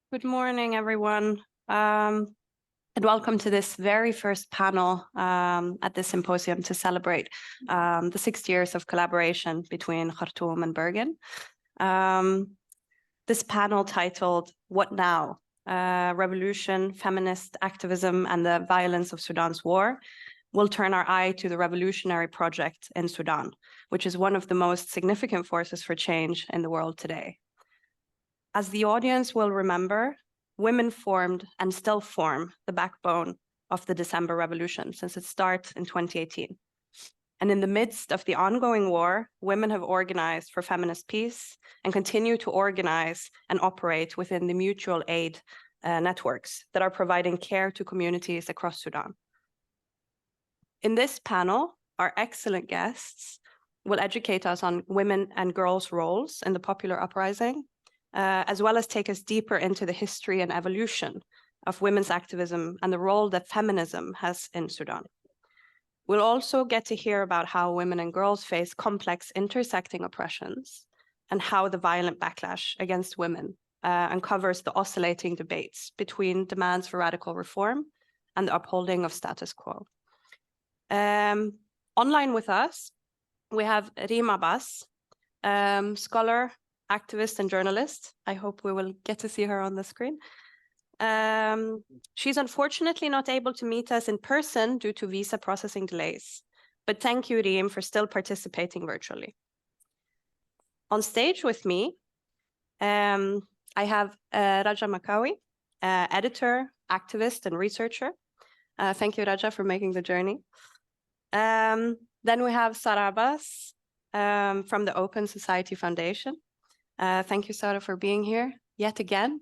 Good morning, everyone, and welcome to this very first panel at this symposium to celebrate the 6 years of collaboration between Khartoum and Bergen. This panel titled, What Now? Revolution, Feminist Activism and the Violence of Sudan's War will turn our eye to the revolutionary project in Sudan, which is one of the most significant forces for change in the world today. As the audience will remember, women formed and still form the backbone of the December Revolution since its start in 2018. And in the midst of the ongoing war, women have organized for feminist peace and continue to organize and operate within the mutual aid networks that are providing care to communities across Sudan. In this panel, our excellent guests will educate us on women and girls' roles in the popular uprising, as well as take us deeper into the history and evolution of women's activism and the role that feminism has in Sudan. We'll also get to hear about how women and girls face complex intersecting oppressions and how the violent backlash against women uncovers the oscillating debates between demands for radical reform and the upholding of status quo. Online with us, we have Reem Abbas, scholar, activist and journalist. I hope we will get to see her on the screen. She's unfortunately not able to meet us in person due to visa processing delays, but thank you, Reem, for still participating virtually. On stage with me, I have Raja Makawi, editor, activist and researcher. Thank you, Raja, for making the journey. Then we have Sarah Abbas from the Open Society Foundation. Thank you, Sarah, for being here yet again.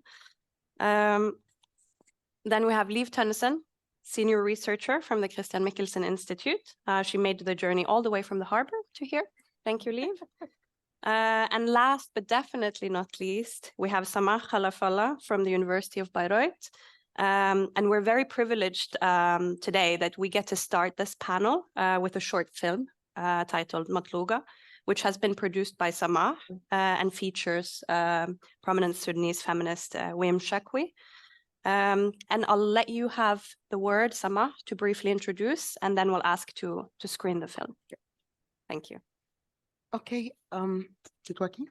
Then we have Liv Tønnesen, senior researcher from the Christian Michelsen Institute. She made the journey all the way from the harbor to here. Thank you, Liv. And last but definitely not least, we have Samah Khalafallah from the University of Bergen. And we're very privileged today that we get to start this panel with a short film titled Matluga, which has been produced by Samah and features prominent Sudanese feminist Wim Shakwi. And I'll let you have the word, Samah, to briefly introduce, and then we'll ask to screen the film. Thank you. Okay, is it working?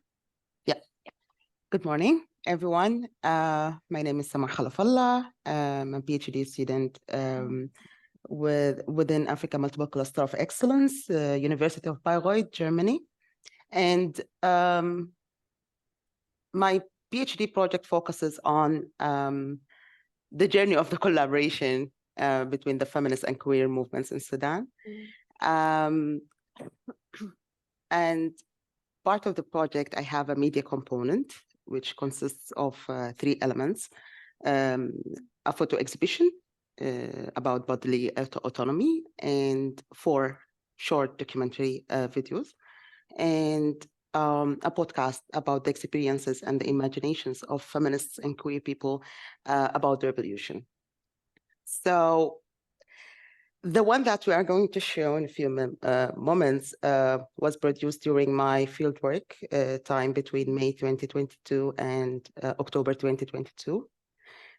Yeah. Good morning, everyone. My name is Samah Khalafallah. I'm a PhD student within Africa Multiple Cluster of Excellence, University of Bergen, Germany. And my PhD project focuses on the journey of the collaboration between the feminist and queer movements in Sudan. And part of the project, I have a media component, which consists of 3 elements. A photo exhibition about bodily autonomy and 4 short documentary videos, and a podcast about the experiences and the imaginations of feminists and queer people about the revolution. So the one that we are going to show in a few moments was produced during my fieldwork time between May 2022 and October 2022,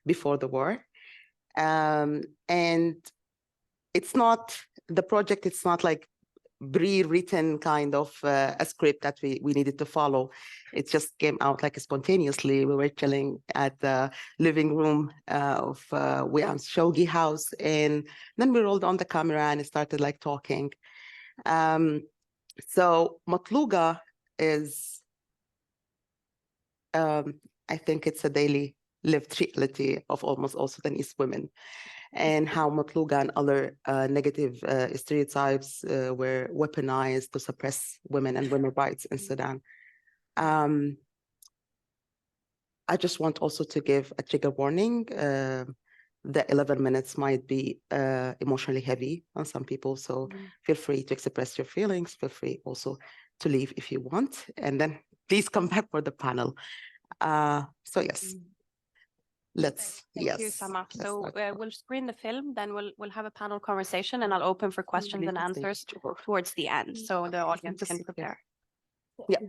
before the war. And it's not, the project, it's not like pre-written kind of a script that we needed to follow. It just came out like spontaneously. We were chilling at the living room of Wiam's Shogi house, and then we rolled on the camera and started like talking. So Matluga is, I think it's a daily lived reality of almost all Sudanese women, and how Matluga and other negative stereotypes were weaponized to suppress women and women's rights in Sudan. I just want also to give a trigger warning. The 11 minutes might be emotionally heavy on some people, so feel free to express your feelings. Feel free also to leave if you want, and then please come back for the panel. So yes. Thank you, Samah. So we'll screen the film, then we'll have a panel conversation, and I'll open for questions and answers towards the end, so the audience can prepare. Yeah.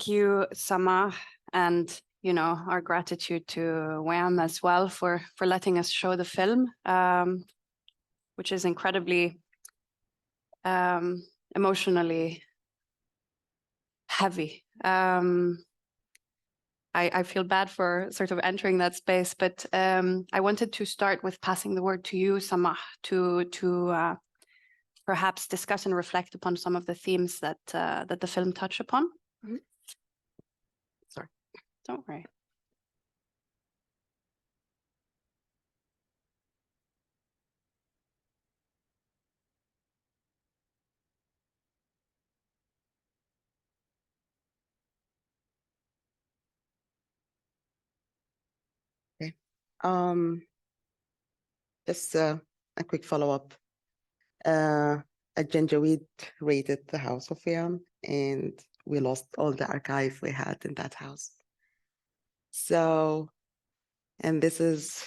you, Sama, and our gratitude to WAM as well for letting us show the film, which is incredibly emotionally heavy. I feel bad for sort of entering that space, but I wanted to start with passing the word to you, Sama, to perhaps discuss and reflect upon some of the themes that the film touch upon. Mm-hmm. Sorry. Don't worry. Okay. Just a quick follow-up. A Janjaweed raided the house of Yam, and we lost all the archive we had in that house. So, and this is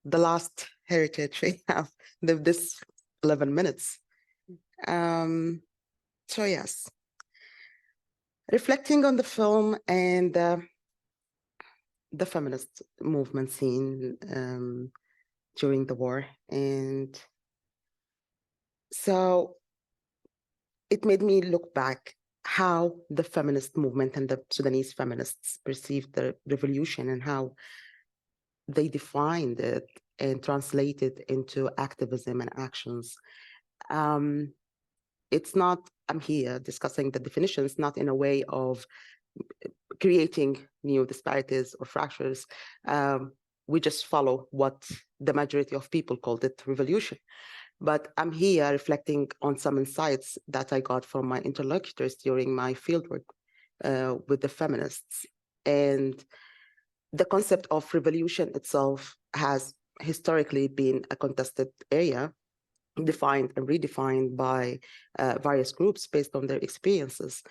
the last heritage we have, this 11 minutes. So yes, reflecting on the film and the feminist movement scene during the war. And so it made me look back how the feminist movement and the Sudanese feminists perceived the revolution and how they defined it and translated into activism and actions. It's not, I'm here discussing the definitions, not in a way of creating new disparities or fractures. We just follow what the majority of people called it revolution. But I'm here reflecting on some insights that I got from my interlocutors during my fieldwork with the feminists. And the concept of revolution itself has historically been a contested area, defined and redefined by various groups based on their experiences,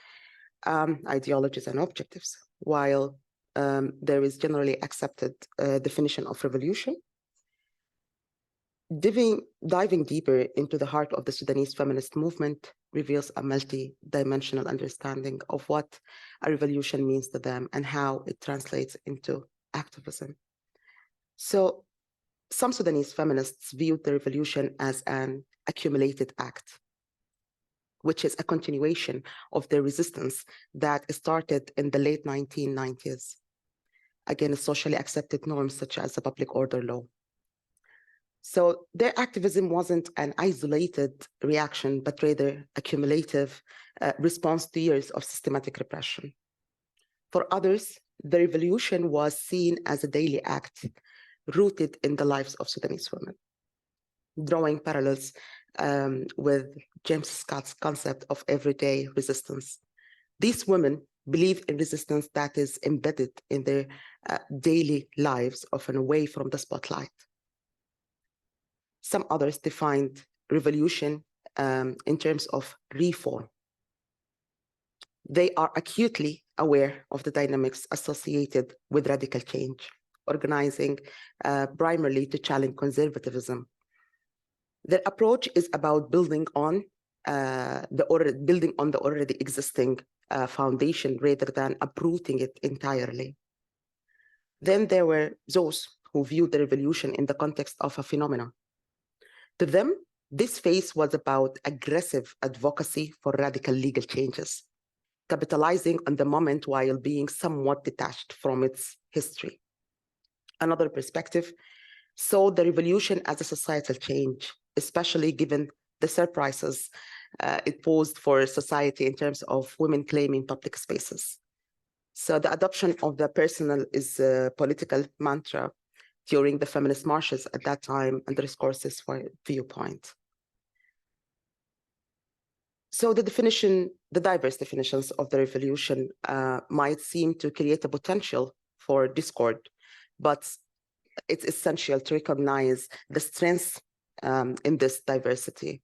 ideologies, and objectives. While there is generally accepted definition of revolution, diving deeper into the heart of the Sudanese feminist movement reveals a multi-dimensional understanding of what a revolution means to them and how it translates into activism. So some Sudanese feminists viewed the revolution as an accumulated act, which is a continuation of the resistance that started in the late 1990s against socially accepted norms such as the public order law. So their activism wasn't an isolated reaction, but rather a cumulative response to years of systematic repression. For others, the revolution was seen as a daily act rooted in the lives of Sudanese women, drawing parallels with James Scott's concept of everyday resistance. These women believe in resistance that is embedded in their daily lives, often away from the spotlight. Some others defined revolution in terms of reform. They are acutely aware of the dynamics associated with radical change, organizing primarily to challenge conservatism. Their approach is about building on the already existing foundation rather than uprooting it entirely. Then there were those who viewed the revolution in the context of a phenomenon. To them, this phase was about aggressive advocacy for radical legal changes, capitalizing on the moment while being somewhat detached from its history. Another perspective saw the revolution as a societal change, especially given the surprises it posed for society in terms of women claiming public spaces. So the adoption of the personal is a political mantra during the feminist marches at that time underscores this viewpoint. So the diverse definitions of the revolution might seem to create a potential for discord, but it's essential to recognize the strengths in this diversity.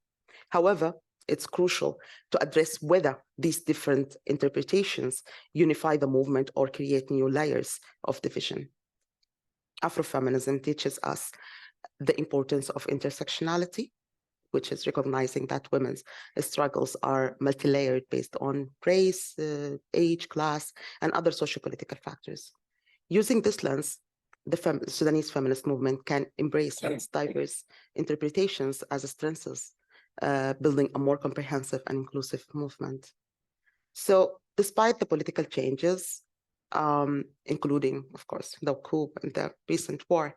However, it's crucial to address whether these different interpretations unify the movement or create new layers of division. Afrofeminism teaches us the importance of intersectionality, which is recognizing that women's struggles are multi-layered based on race, age, class, and other socio-political factors. Using this lens, the Sudanese feminist movement can embrace its diverse interpretations as strengths, building a more comprehensive and inclusive movement. So despite the political changes, including, of course, the coup and the recent war,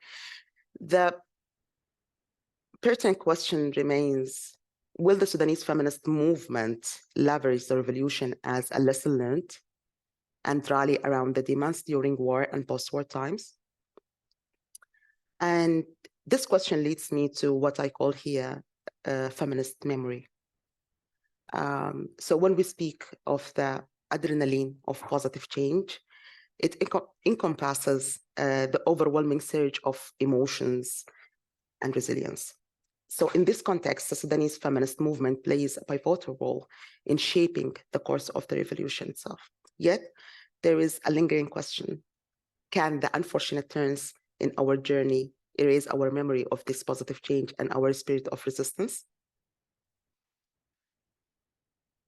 the pertinent question remains, will the Sudanese feminist movement leverage the revolution as a lesson learned and rally around the demands during war and post-war times? And this question leads me to what I call here feminist memory. So when we speak of the adrenaline of positive change, it encompasses the overwhelming surge of emotions and resilience. So in this context, the Sudanese feminist movement plays a pivotal role in shaping the course of the revolution itself. Yet, there is a lingering question. Can the unfortunate turns in our journey erase our memory of this positive change and our spirit of resistance?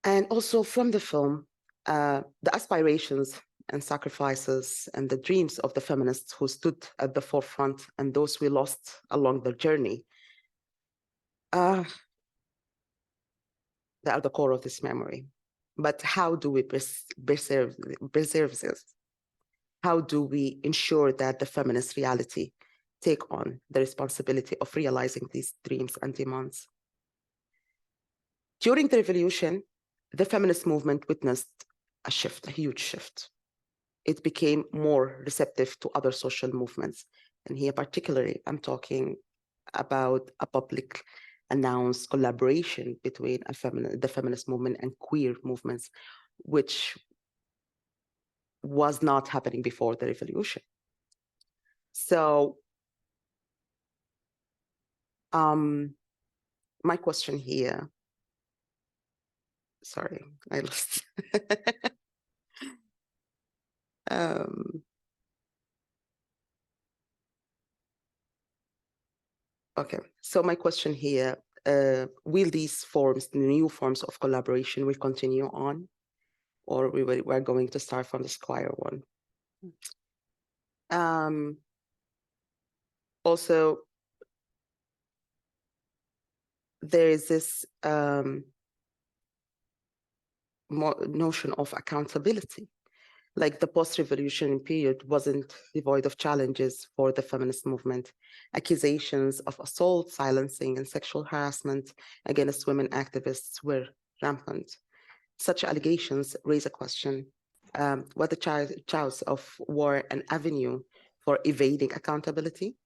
And also from the film, the aspirations and sacrifices and the dreams of the feminists who stood at the forefront and those we lost along the journey, they are the core of this memory. But how do we preserve this? How do we ensure that the feminist reality take on the responsibility of realizing these dreams and demands? During the revolution, the feminist movement witnessed a shift, a huge shift. It became more receptive to other social movements. And here particularly, I'm talking about a public announced collaboration between the feminist movement and queer movements, which was not happening before the revolution. So my question here, sorry, I lost. Okay, so my question here, will these forms, the new forms of collaboration will continue on, or we're going to start from the square one? Also, there is this notion of accountability. Like the post-revolution period wasn't devoid of challenges for the feminist movement. Accusations of assault, silencing, and sexual harassment against women activists were rampant. Such allegations raise a question, what the chaos of war an avenue for evading accountability?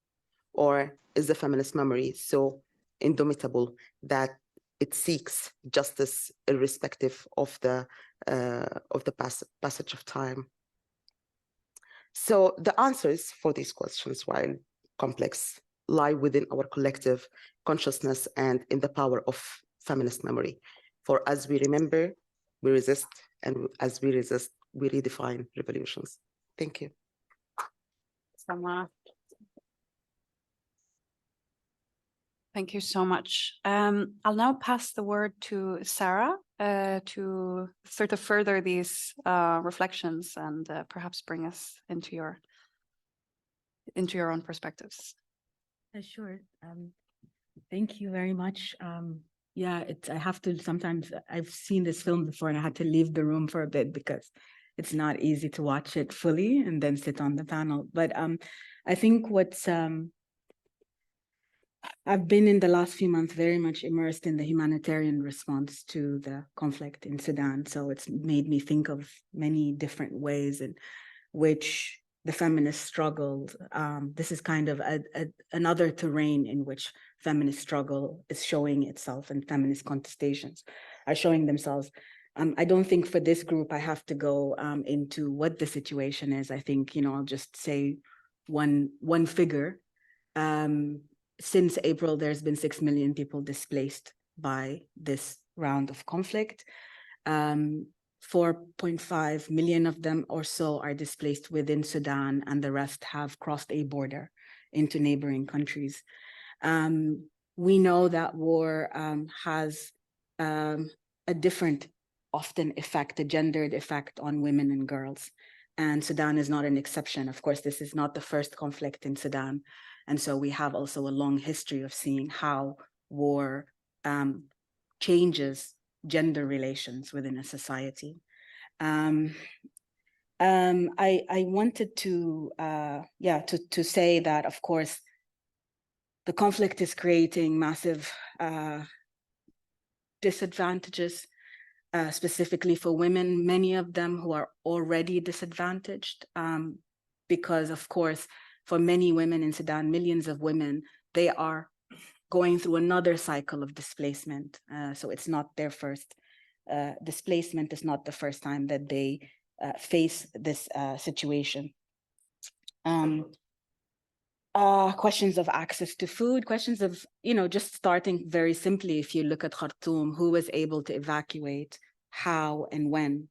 Or is the feminist memory so indomitable that it seeks justice irrespective of the passage of time? So the answers for these questions, while complex, lie within our collective consciousness and in the power of feminist memory. For as we remember, we resist, and as we resist, we redefine revolutions. Thank you. Thank you so much. I'll now pass the word to Sarah to sort of further these reflections and perhaps bring us into your own perspectives. Sure. Thank you very much. Yeah, I have to sometimes, I've seen this film before and I had to leave the room for a bit because it's not easy to watch it fully and then sit on the panel. But I think I've been in the last few months very much immersed in the humanitarian response to the conflict in Sudan. So it's made me think of many different ways in which the feminist struggled. This is kind of another terrain in which feminist struggle is showing itself, and feminist contestations are showing themselves. I don't think for this group I have to go into what the situation is. I think, I'll just say one figure. Since April, there's been 6 million people displaced by this round of conflict. 4.5 million of them or so are displaced within Sudan, and the rest have crossed a border into neighboring countries. We know that war has a different, often effect, a gendered effect on women and girls. And Sudan is not an exception. Of course, this is not the first conflict in Sudan. And so we have also a long history of seeing how war changes gender relations within a society. I wanted to say that, of course, the conflict is creating massive disadvantages, specifically for women, many of them who are already disadvantaged, because, of course, for many women in Sudan, millions of women, they are going through another cycle of displacement. So it's not their first displacement, is not the first time that they face this situation. Questions of access to food, questions of, just starting very simply, if you look at Khartoum, who was able to evacuate, how and when.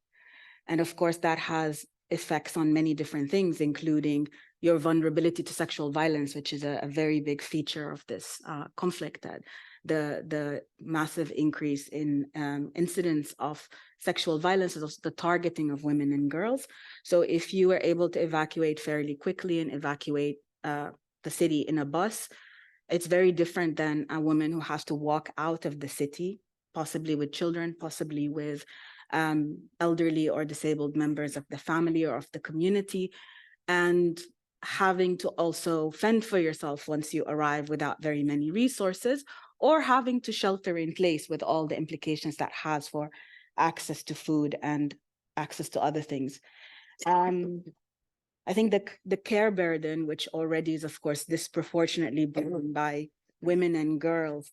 And of course, that has effects on many different things, including your vulnerability to sexual violence, which is a very big feature of this conflict. The massive increase in incidents of sexual violence is also the targeting of women and girls. So if you were able to evacuate fairly quickly and evacuate the city in a bus, it's very different than a woman who has to walk out of the city, possibly with children, possibly with elderly or disabled members of the family or of the community, and having to also fend for yourself once you arrive without very many resources, or having to shelter in place with all the implications that has for access to food and access to other things. I think the care burden, which already is, of course, disproportionately borne by women and girls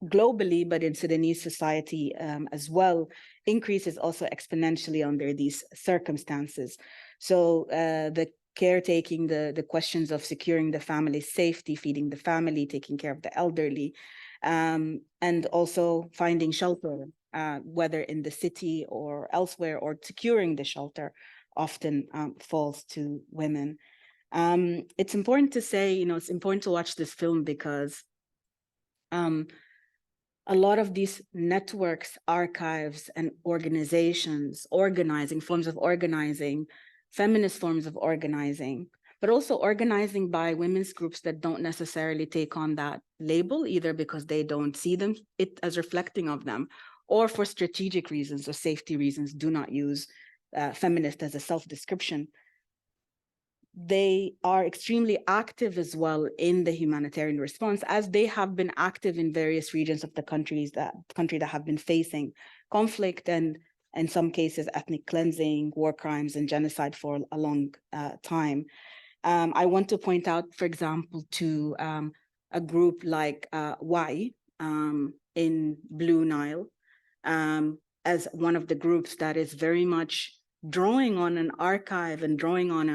globally, but in Sudanese society as well, increases also exponentially under these circumstances. So the caretaking, the questions of securing the family's safety, feeding the family, taking care of the elderly, and also finding shelter, whether in the city or elsewhere, or securing the shelter, often falls to women. It's important to say, it's important to watch this film because a lot of these networks, archives, and organizations, forms of organizing, feminist forms of organizing, but also organizing by women's groups that don't necessarily take on that label, either because they don't see it as reflecting of them, or for strategic reasons or safety reasons, do not use feminist as a self-description. They are extremely active as well in the humanitarian response, as they have been active in various regions of the country that have been facing conflict and, in some cases, ethnic cleansing, war crimes, and genocide for a long time. I want to point out, for example, to a group like Y in Blue Nile as one of the groups that is very much drawing on an archive and drawing on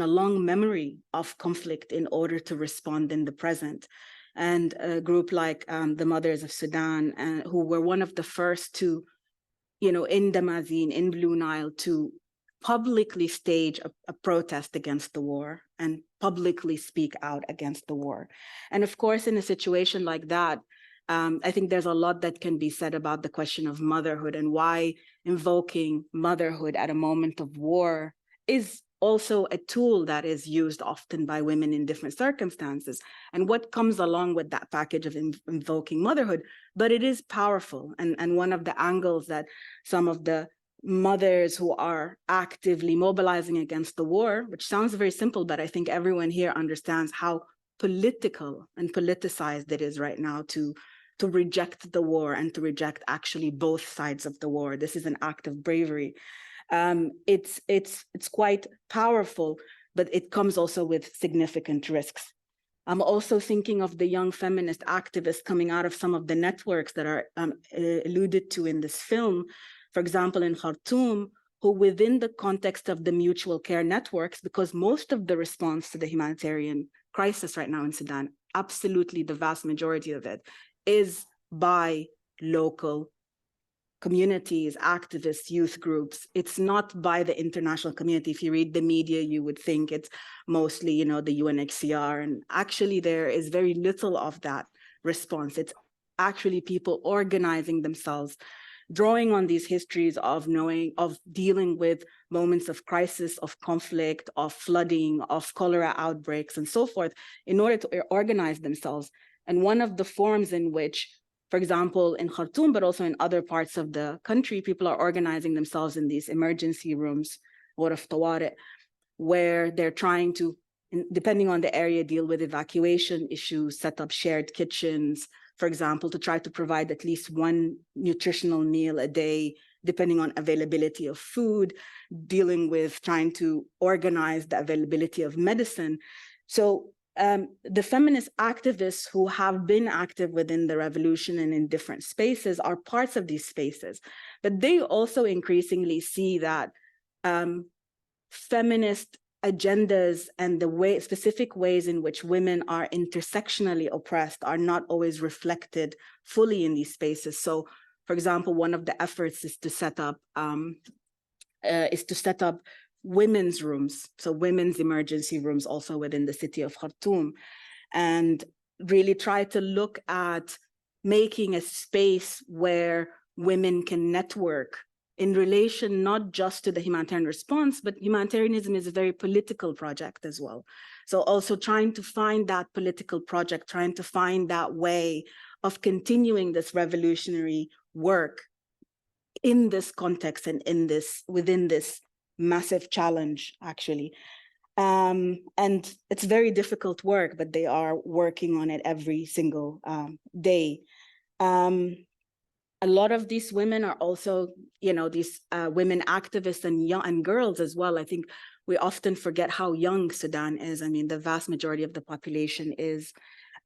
a long memory of conflict in order to respond in the present. And a group like the Mothers of Sudan, who were one of the first to, in Damazin, in Blue Nile, to publicly stage a protest against the war and publicly speak out against the war. And of course, in a situation like that, I think there's a lot that can be said about the question of motherhood and why invoking motherhood at a moment of war is also a tool that is used often by women in different circumstances, and what comes along with that package of invoking motherhood. But it is powerful, and one of the angles that some of the mothers who are actively mobilizing against the war, which sounds very simple, but I think everyone here understands how political and politicized it is right now to reject the war and to reject actually both sides of the war. This is an act of bravery. It's quite powerful, but it comes also with significant risks. I'm also thinking of the young feminist activists coming out of some of the networks that are alluded to in this film, for example, in Khartoum, who within the context of the mutual care networks, because most of the response to the humanitarian crisis right now in Sudan, absolutely the vast majority of it, is by local communities, activists, youth groups. It's not by the international community. If you read the media, you would think it's mostly, you know, the UNHCR, and actually there is very little of that response. It's actually people organizing themselves, drawing on these histories of dealing with moments of crisis, of conflict, of flooding, of cholera outbreaks, and so forth, in order to organize themselves. And one of the forms in which, for example, in Khartoum, but also in other parts of the country, people are organizing themselves in these emergency rooms, Ghuraf Tawari', where they're trying to, depending on the area, deal with evacuation issues, set up shared kitchens, for example, to try to provide at least one nutritional meal a day, depending on availability of food, dealing with trying to organize the availability of medicine. So the feminist activists who have been active within the revolution and in different spaces are parts of these spaces, but they also increasingly see that feminist agendas and the specific ways in which women are intersectionally oppressed are not always reflected fully in these spaces. So, for example, one of the efforts is to set up women's rooms, so women's emergency rooms also within the city of Khartoum, and really try to look at making a space where women can network in relation not just to the humanitarian response, but humanitarianism is a very political project as well. So also trying to find that political project, trying to find that way of continuing this revolutionary work in this context and within this massive challenge, actually. And it's very difficult work, but they are working on it every single day. A lot of these women are also, you know, these women activists and girls as well. I think we often forget how young Sudan is. I mean, the vast majority of the population is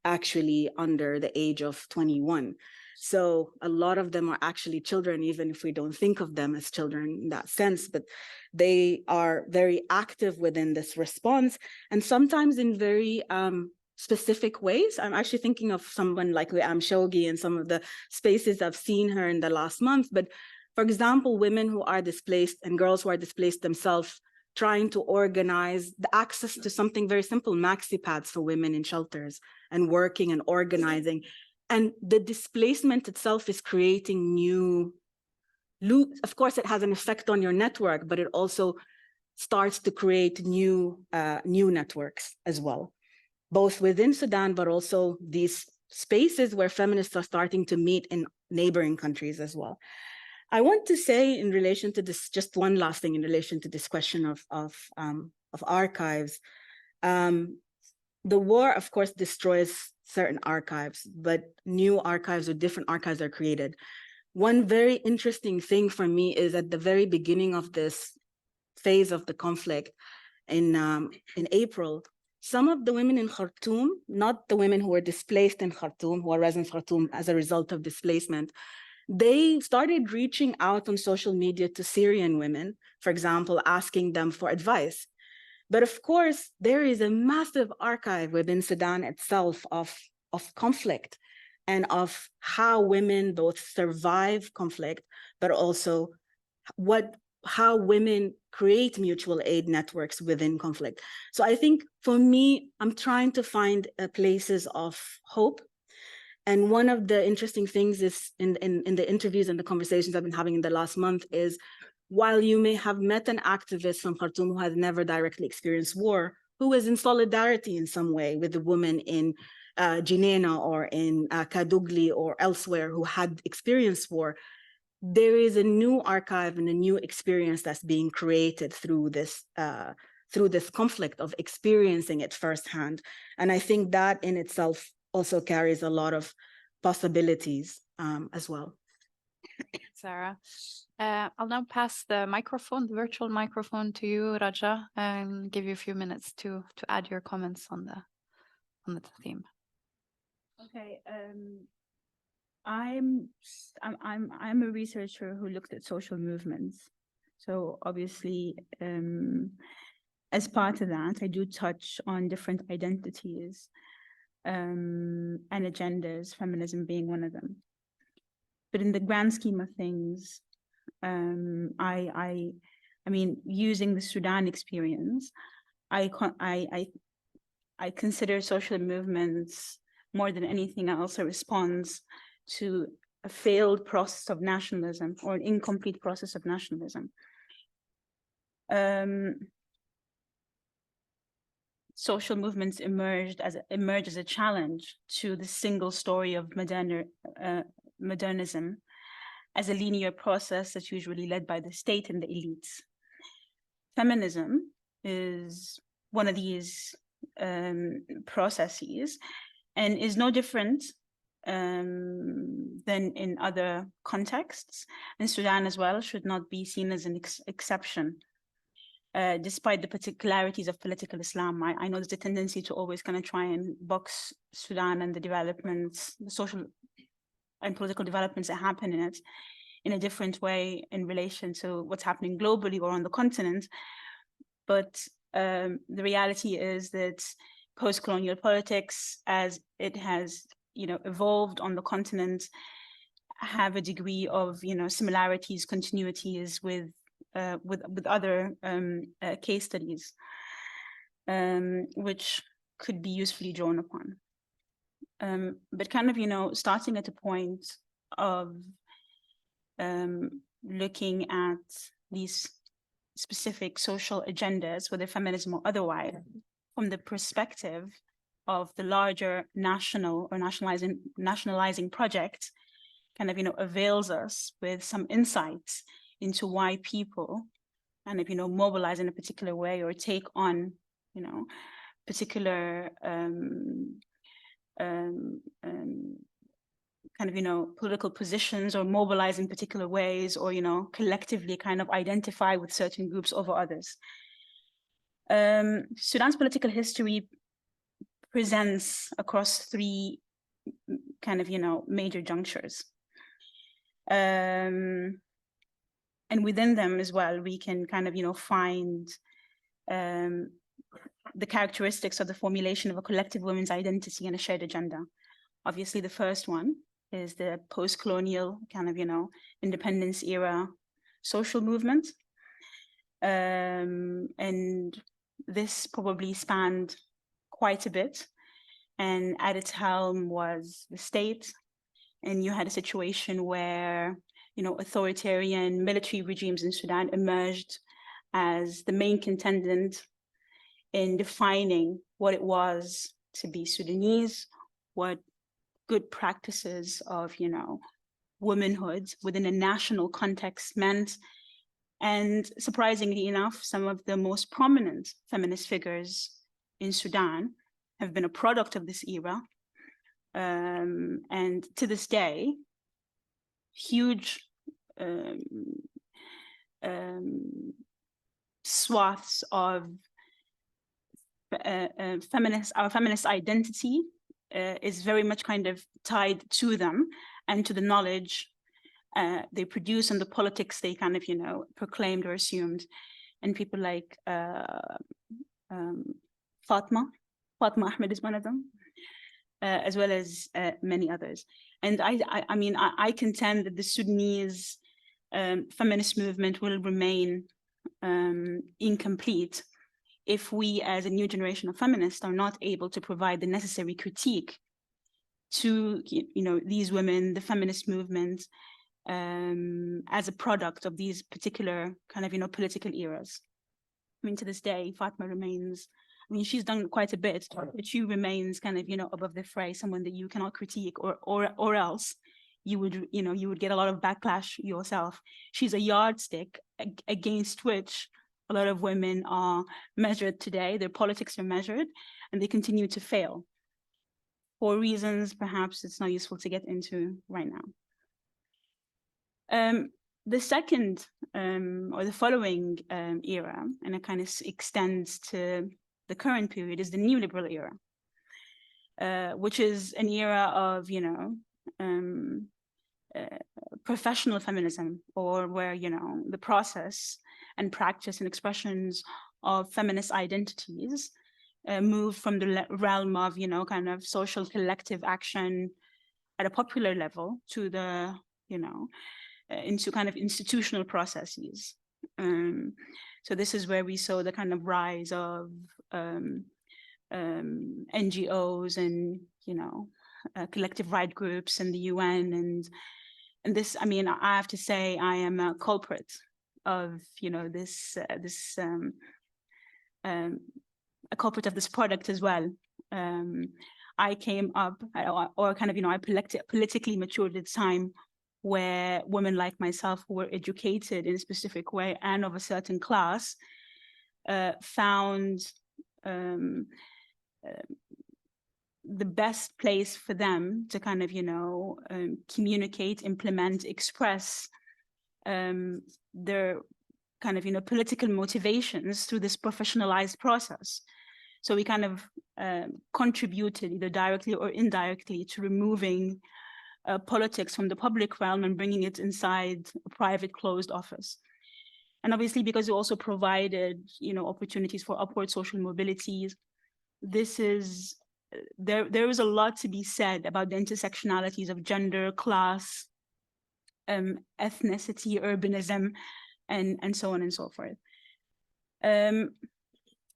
actually under the age of 21. So a lot of them are actually children, even if we don't think of them as children in that sense, but they are very active within this response, and sometimes in very specific ways. I'm actually thinking of someone like Shogi and some of the spaces I've seen her in the last month. But for example, women who are displaced and girls who are displaced themselves, trying to organize the access to something very simple, maxi pads for women in shelters, and working and organizing. And the displacement itself is creating new loops. Of course, it has an effect on your network, but it also starts to create new networks as well, both within Sudan, but also these spaces where feminists are starting to meet in neighboring countries as well. I want to say in relation to this, just one last thing in relation to this question of archives. The war, of course, destroys certain archives, but new archives or different archives are created. One very interesting thing for me is at the very beginning of this phase of the conflict in April, some of the women in Khartoum, not the women who were displaced in Khartoum, who are residents in Khartoum as a result of displacement, they started reaching out on social media to Syrian women, for example, asking them for advice. But of course, there is a massive archive within Sudan itself of conflict and of how women both survive conflict, but also how women create mutual aid networks within conflict. So I think for me, I'm trying to find places of hope. And one of the interesting things is in the interviews and the conversations I've been having in the last month is, while you may have met an activist from Khartoum who has never directly experienced war, who is in solidarity in some way with the women in Jinena or in Kadugli or elsewhere who had experienced war, there is a new archive and a new experience that's being created through this conflict of experiencing it firsthand. And I think that in itself also carries a lot of possibilities as well. Sarah. I'll now pass the virtual microphone to you, Raja, and give you a few minutes to add your comments on the theme. Okay. I'm a researcher who looked at social movements. So obviously, as part of that, I do touch on different identities and agendas, feminism being one of them. But in the grand scheme of things, I mean, using the Sudan experience, I consider social movements more than anything else a response to a failed process of nationalism or an incomplete process of nationalism. Social movements emerge as a challenge to the single story of modernism as a linear process that's usually led by the state and the elites. Feminism is one of these processes and is no different than in other contexts. And Sudan as well should not be seen as an exception. Despite the particularities of political Islam, I know there's a tendency to always kind of try and box Sudan and the developments, the social and political developments that happen in it in a different way in relation to what's happening globally or on the continent. But the reality is that post-colonial politics, as it has, evolved on the continent, have a degree of, similarities, continuities with other case studies, which could be usefully drawn upon. But kind of, starting at a point of looking at these specific social agendas, whether feminism or otherwise, from the perspective of the larger national or nationalizing project, kind of, avails us with some insights into why people kind of, mobilize in a particular way or take on, particular kind of, political positions or mobilize in particular ways or, collectively kind of identify with certain groups over others. Sudan's political history presents across three kind of, major junctures. And within them as well, we can kind of, find the characteristics of the formulation of a collective women's identity and a shared agenda. Obviously, the first one is the post-colonial kind of, independence era social movement. And this probably spanned quite a bit. And at its helm was the state. And you had a situation where, authoritarian military regimes in Sudan emerged as the main contendant in defining what it was to be Sudanese, what good practices of, womanhood within a national context meant. And surprisingly enough, some of the most prominent feminist figures in Sudan have been a product of this era. And to this day, huge swaths of our feminist identity is very much kind of tied to them and to the knowledge they produce and the politics they kind of, proclaimed or assumed. And people like Fatma Ahmed is one of them, as well as many others. And I mean, I contend that the Sudanese feminist movement will remain incomplete if we, as a new generation of feminists, are not able to provide the necessary critique to, these women, the feminist movement, as a product of these particular kind of, political eras. I mean, to this day, Fatma remains, I mean, she's done quite a bit, but she remains kind of, above the fray, someone that you cannot critique or else you would, you would get a lot of backlash yourself. She's a yardstick against which a lot of women are measured today. Their politics are measured and they continue to fail for reasons perhaps it's not useful to get into right now. The second or the following era, and it kind of extends to the current period, is the neoliberal era, which is an era of, professional feminism, or where, the process and practice and expressions of feminist identities move from the realm of, kind of social collective action at a popular level to the, into kind of institutional processes. So this is where we saw the kind of rise of NGOs and collective right groups and the UN, and this, I mean, I have to say I am a culprit of a culprit of this product as well. I came up, or kind of, I politically matured at a time where women like myself who were educated in a specific way and of a certain class found the best place for them to kind of, communicate, implement, express their kind of, political motivations through this professionalized process. So we kind of contributed either directly or indirectly to removing politics from the public realm and bringing it inside a private closed office. And obviously, because it also provided, opportunities for upward social mobilities, this is, there is a lot to be said about the intersectionalities of gender, class, ethnicity, urbanism, and so on and so forth.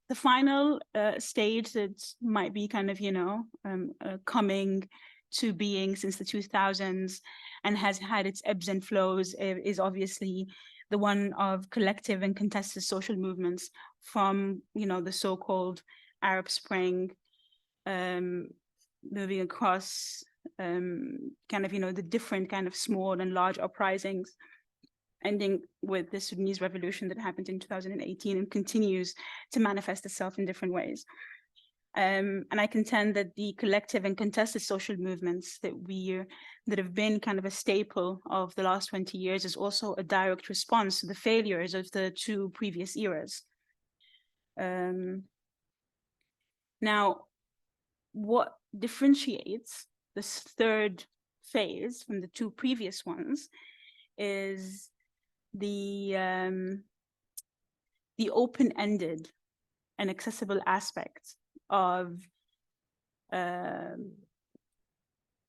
The final stage that might be kind of, coming to being since the 2000s and has had its ebbs and flows is obviously the one of collective and contested social movements from, the so-called Arab Spring, moving across kind of, the different kind of small and large uprisings, ending with the Sudanese revolution that happened in 2018 and continues to manifest itself in different ways. And I contend that the collective and contested social movements that have been kind of a staple of the last 20 years is also a direct response to the failures of the two previous eras. Now, what differentiates this third phase from the two previous ones is the open-ended and accessible aspect of kind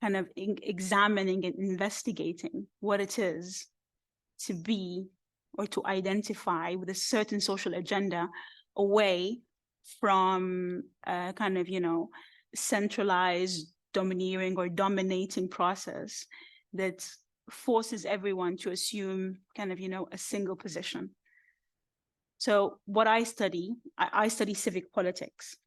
of examining and investigating what it is to be or to identify with a certain social agenda away from kind of, centralized, domineering or dominating process that forces everyone to assume kind of, a single position. So what I study civic politics.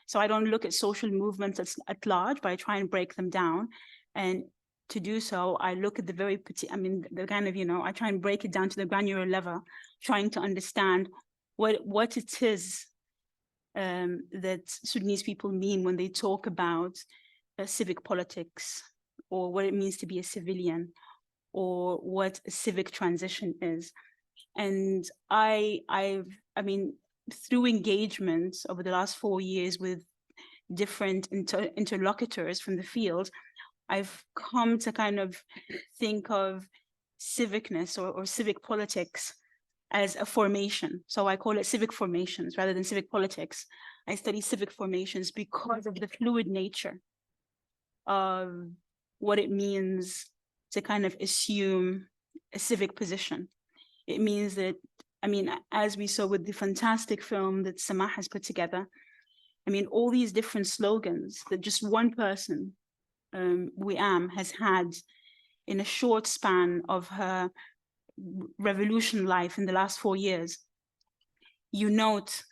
So I don't look at social movements at large, but I try and break them down. And to do so, I look at the very the kind of, I try and break it down to the granular level, trying to understand what it is that Sudanese people mean when they talk about civic politics, or what it means to be a civilian, or what a civic transition is. And I mean, through engagements over the last 4 years with different interlocutors from the field, I've come to kind of think of civicness or civic politics as a formation. So I call it civic formations rather than civic politics. I study civic formations because of the fluid nature of what it means to kind of assume a civic position. It means that, I mean, as we saw with the fantastic film that Samah has put together, I mean, all these different slogans that just one person, Wiam, has had in a short span of her revolution life in the last 4 years. You note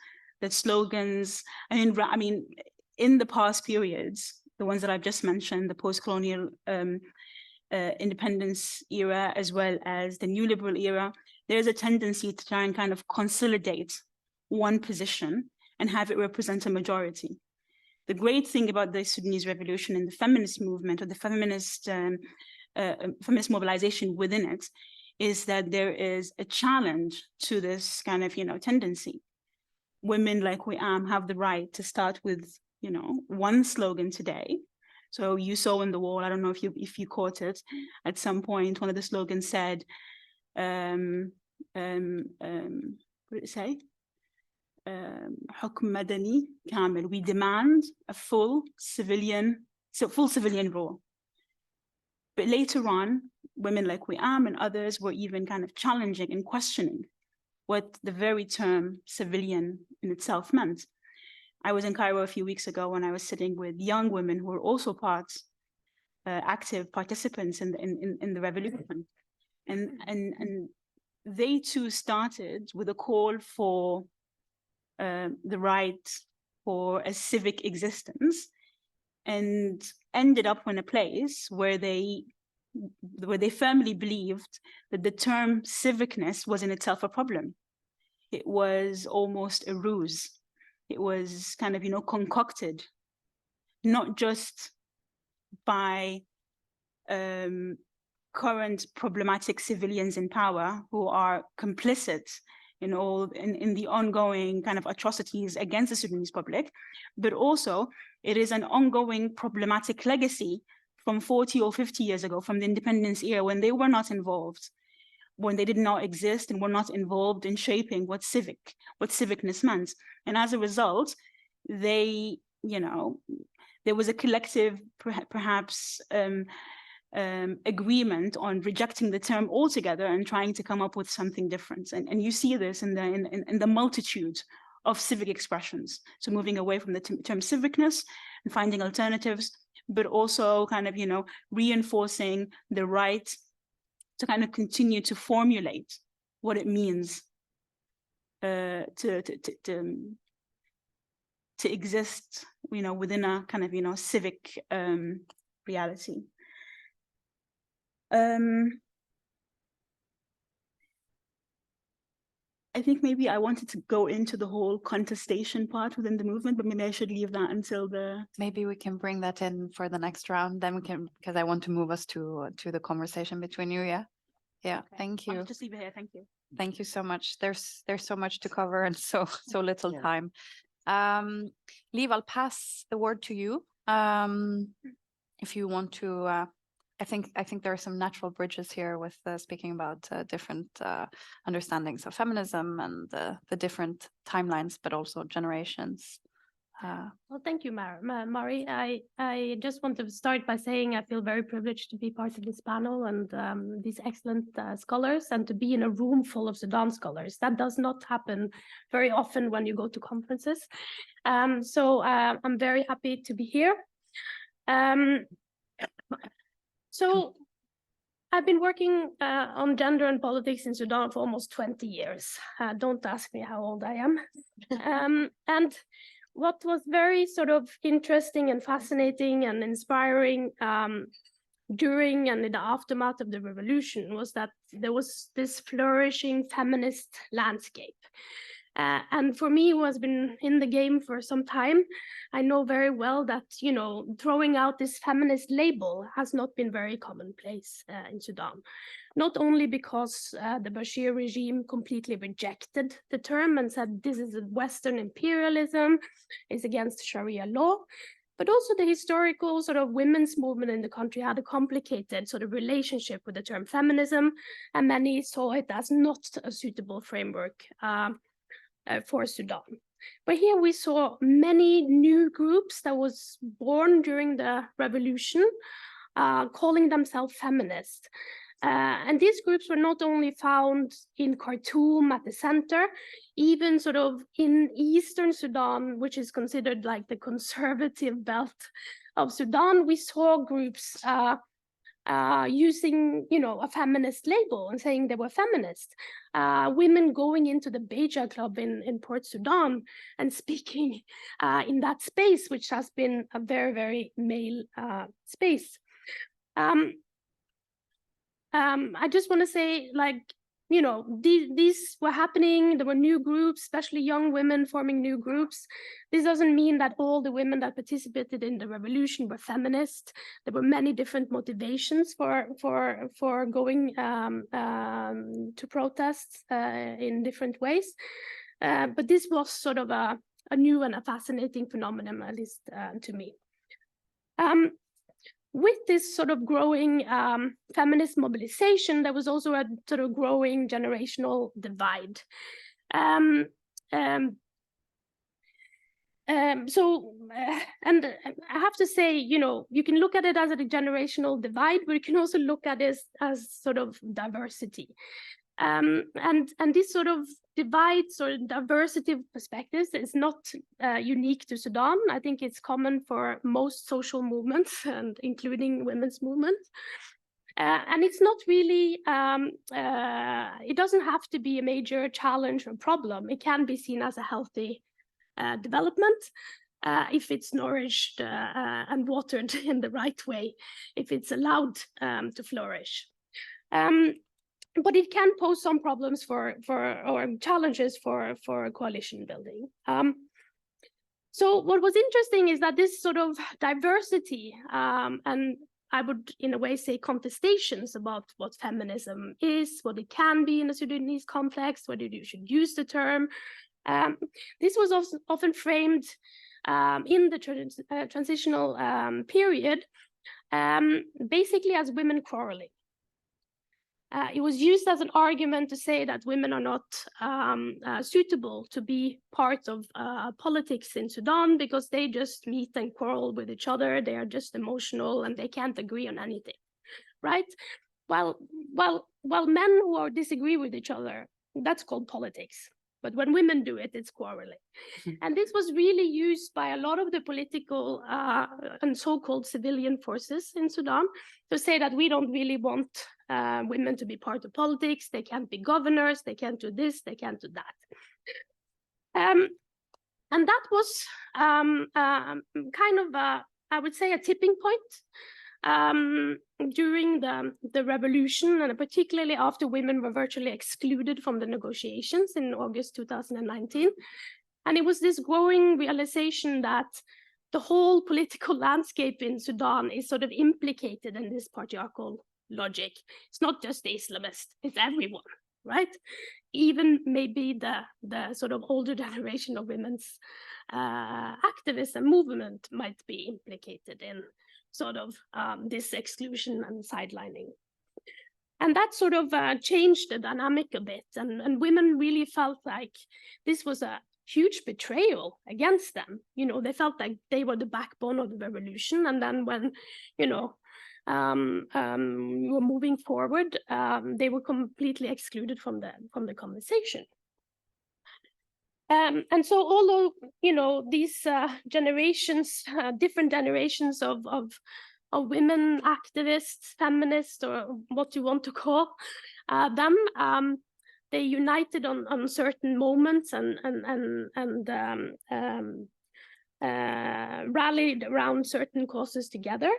that slogans, I mean, in the past periods, the ones that I've just mentioned, the post-colonial independence era, as well as the new liberal era, there's a tendency to try and kind of consolidate one position and have it represent a majority. The great thing about the Sudanese revolution and the feminist movement, or the feminist mobilization within it, is that there is a challenge to this kind of, tendency. Women like Wiam have the right to start with, one slogan today. So you saw in the wall, I don't know if you caught it, at some point, one of the slogans said, what did it say? حكم مدني كامل. We demand a full civilian rule. But later on, women like Wiam and others were even kind of challenging and questioning what the very term civilian in itself meant. I was in Cairo a few weeks ago when I was sitting with young women who were also active participants in the revolution. And they too started with a call for the right for a civic existence, and ended up in a place where they firmly believed that the term civicness was in itself a problem. It was almost a ruse. It was kind of, concocted, not just by current problematic civilians in power who are complicit in the ongoing kind of atrocities against the Sudanese public, but also it is an ongoing problematic legacy from 40 or 50 years ago, from the independence era, when they were not involved, when they did not exist and were not involved in shaping what civicness meant. And as a result, there was a collective, perhaps, agreement on rejecting the term altogether and trying to come up with something different. And you see this in the multitude of civic expressions. So moving away from the term civicness and finding alternatives, but also kind of, reinforcing the right to kind of continue to formulate what it means to exist, within a kind of, civic reality. I think maybe I wanted to go into the whole contestation part within the movement, but maybe I should leave that until Maybe we can bring that in for the next round. Then we can, because I want to move us to the conversation between you. Yeah. Okay. Thank you. I'll just leave it here. Thank you. Thank you so much. There's so much to cover and so little time. Liv, I'll pass the word to you. If you want to. I think there are some natural bridges here with speaking about different understandings of feminism and the different timelines, but also generations. Well, thank you, Mari. I just want to start by saying I feel very privileged to be part of this panel and these excellent scholars, and to be in a room full of Sudan scholars. That does not happen very often when you go to conferences. So I'm very happy to be here. So I've been working on gender and politics in Sudan for almost 20 years. Don't ask me how old I am. And what was very sort of interesting and fascinating and inspiring during and in the aftermath of the revolution was that there was this flourishing feminist landscape. And for me, who has been in the game for some time, I know very well that, throwing out this feminist label has not been very commonplace in Sudan. Not only because the Bashir regime completely rejected the term and said this is a Western imperialism, it's against Sharia law, but also the historical sort of women's movement in the country had a complicated sort of relationship with the term feminism, and many saw it as not a suitable framework for Sudan. But here we saw many new groups that was born during the revolution, calling themselves feminist. And these groups were not only found in Khartoum at the center, even sort of in Eastern Sudan, which is considered like the conservative belt of Sudan, we saw groups using, a feminist label and saying they were feminist. Women going into the Beja Club in Port Sudan and speaking in that space, which has been a very, very male space. I just want to say, these were happening. There were new groups, especially young women forming new groups. This doesn't mean that all the women that participated in the revolution were feminist. There were many different motivations for going to protests in different ways. But this was sort of a new and a fascinating phenomenon, at least to me. With this sort of growing feminist mobilization, there was also a sort of growing generational divide. and I have to say, you know, you can look at it as a generational divide, but you can also look at it as sort of diversity. And this sort of divides or diversity of perspectives is not unique to Sudan. I think it's common for most social movements, and including women's movements. And it's not really, it doesn't have to be a major challenge or problem. It can be seen as a healthy development if it's nourished and watered in the right way, if it's allowed to flourish. But it can pose some problems or challenges for coalition building. So what was interesting is that this sort of diversity, and I would in a way say contestations about what feminism is, what it can be in a Sudanese context, whether you should use the term. This was also often framed in the transitional period, basically as women quarreling. It was used as an argument to say that women are not suitable to be part of politics in Sudan because they just meet and quarrel with each other. They are just emotional and they can't agree on anything, right? While men who disagree with each other, that's called politics. But when women do it, it's quarreling. And this was really used by a lot of the political and so-called civilian forces in Sudan to say that we don't really want women to be part of politics. They can't be governors. They can't do this. They can't do that. And that was kind of, I would say, a tipping point during the revolution, and particularly after women were virtually excluded from the negotiations in August 2019. And it was this growing realization that the whole political landscape in Sudan is sort of implicated in this patriarchal logic. It's not just the Islamists, it's everyone, right? Even maybe the sort of older generation of women's activism movement might be implicated in sort of this exclusion and sidelining. And that sort of changed the dynamic a bit, and women really felt like this was a huge betrayal against them. You know, they felt like they were the backbone of the revolution, and then when, you know, we were moving forward, they were completely excluded from the conversation. And so although, you know, these generations, different generations of women activists, feminists, or what you want to call them, they united on certain moments and rallied around certain causes together.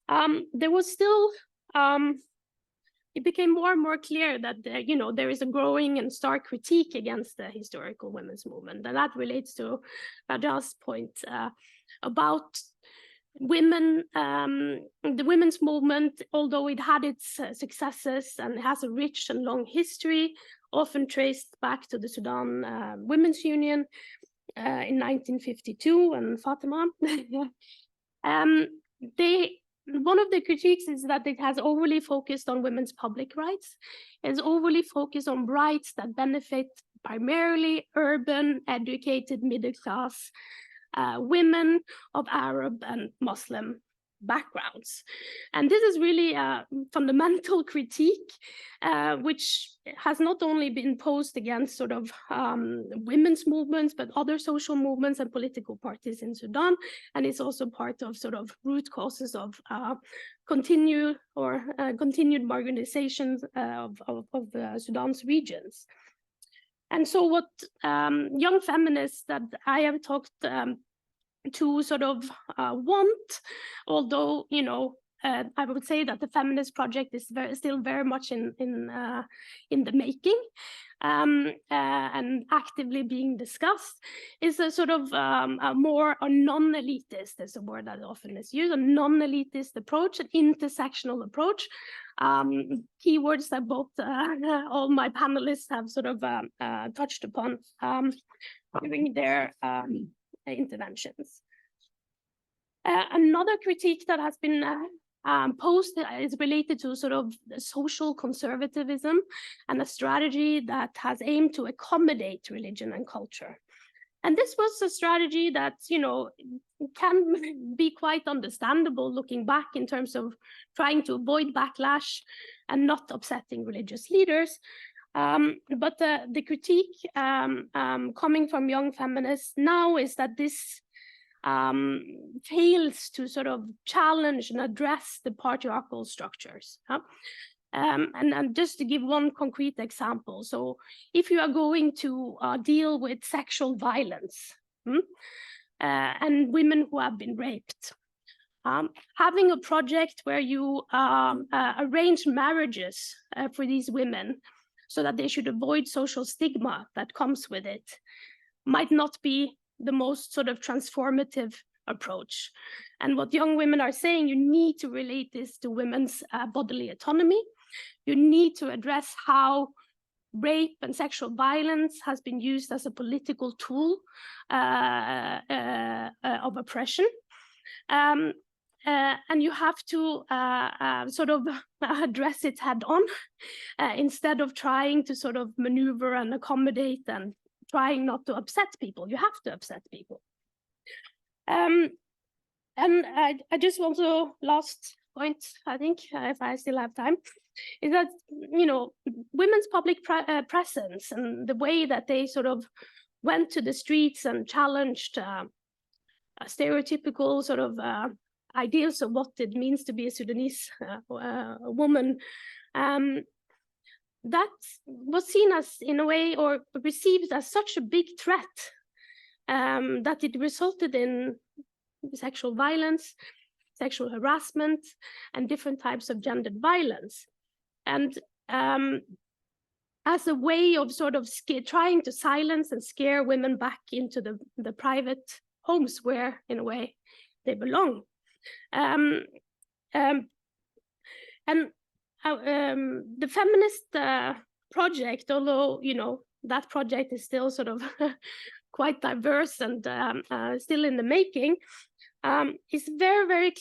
There was still, it became more and more clear that you know, there is a growing and stark critique against the historical women's movement, and that relates to Raja's point about women. The women's movement, although it had its successes and has a rich and long history, often traced back to the Sudan Women's Union in 1952 and Fatima. One of the critiques is that it has overly focused on women's public rights. It's overly focused on rights that benefit primarily urban, educated, middle-class women of Arab and Muslim backgrounds. And this is really a fundamental critique, which has not only been posed against sort of women's movements, but other social movements and political parties in Sudan. And it's also part of sort of root causes of continued marginalization of Sudan's regions. And so what young feminists that I have talked to sort of want, although, you know, I would say that the feminist project is still very much in the making and actively being discussed, is a sort of a non-elitist, is a word that often is used, a non-elitist approach, an intersectional approach. Keywords that both all my panelists have sort of touched upon during their interventions. Another critique that has been posed is related to sort of social conservatism and a strategy that has aimed to accommodate religion and culture. And this was a strategy that, you know, can be quite understandable looking back in terms of trying to avoid backlash and not upsetting religious leaders. But the critique coming from young feminists now is that this fails to sort of challenge and address the patriarchal structures. And just to give one concrete example, so if you are going to deal with sexual violence and women who have been raped, having a project where you arrange marriages for these women so that they should avoid social stigma that comes with it might not be the most sort of transformative approach. And what young women are saying, you need to relate this to women's bodily autonomy. You need to address how rape and sexual violence has been used as a political tool of oppression. And you have to sort of address it head on instead of trying to sort of maneuver and accommodate and trying not to upset people. You have to upset people. And I just want to, last point, I think, if I still have time, is that, you know, women's public presence and the way that they sort of went to the streets and challenged stereotypical sort of ideas of what it means to be a Sudanese woman, that was seen as, in a way, or received as such a big threat that it resulted in sexual violence, sexual harassment, and different types of gendered violence. And as a way of sort of trying to silence and scare women back into the private homes where, in a way, they belong. The feminist project, although, you know, that project is still sort of quite diverse and still in the making, is very, very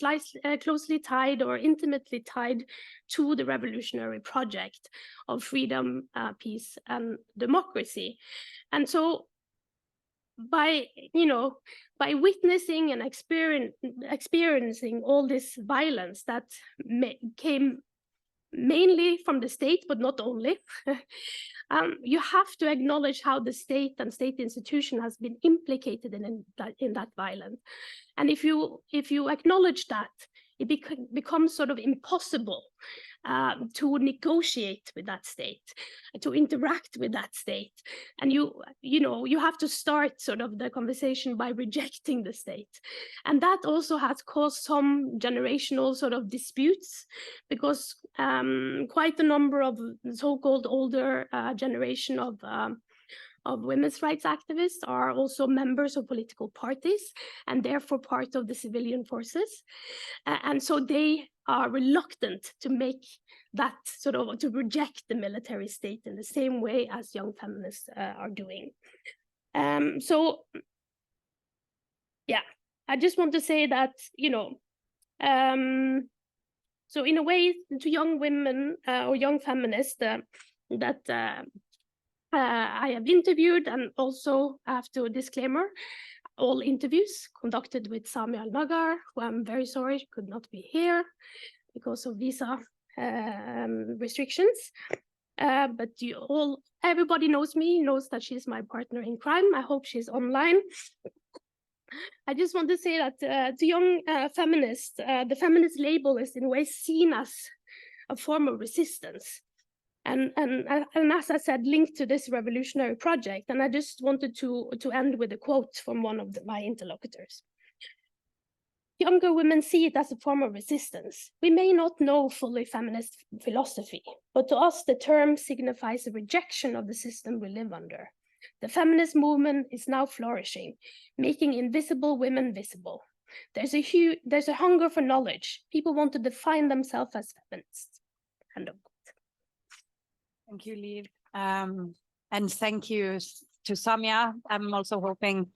closely tied or intimately tied to the revolutionary project of freedom, peace, and democracy. And so by, you know, by witnessing and experiencing all this violence that came mainly from the state, but not only, you have to acknowledge how the state and state institution has been implicated in that violence. And if you acknowledge that, it becomes sort of impossible to negotiate with that state, to interact with that state. And you have to start sort of the conversation by rejecting the state. And that also has caused some generational sort of disputes, because quite a number of so-called older generation of women's rights activists are also members of political parties and therefore part of the civilian forces. And so they are reluctant to make that sort of, to reject the military state in the same way as young feminists are doing. So, yeah, I just want to say that, you know, so in a way to young women or young feminists that I have interviewed, and also have to disclaimer, all interviews conducted with Samia Al-Nagar, who I'm very sorry could not be here because of visa restrictions. But everybody knows me, knows that she's my partner in crime. I hope she's online. I just want to say that to young feminists, the feminist label is in a way seen as a form of resistance. And as I said, linked to this revolutionary project. And I just wanted to end with a quote from one of my interlocutors. Younger women see it as a form of resistance. We may not know fully feminist philosophy, but to us the term signifies a rejection of the system we live under. The feminist movement is now flourishing, making invisible women visible. There's a hunger for knowledge. People want to define themselves as feminists. End of. Thank you, Liv. And thank you to Samia. I'm also hoping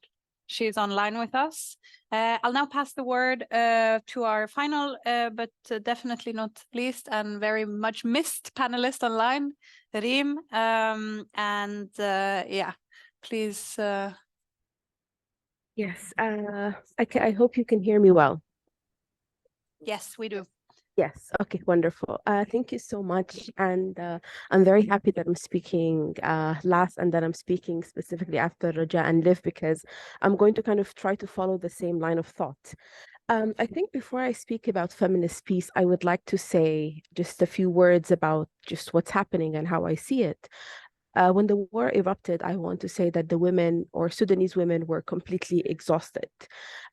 she's online with us. I'll now pass the word to our final, but definitely not least, and very much missed panelist online, Reem. Yeah, please Yes, I hope you can hear me well. Yes, we do. Yes, okay, wonderful. Thank you so much. And I'm very happy that I'm speaking last and that I'm speaking specifically after Raja and Liv, because I'm going to kind of try to follow the same line of thought. I think before I speak about feminist peace, I would like to say just a few words about just what's happening and how I see it. When the war erupted, I want to say that the women or Sudanese women were completely exhausted.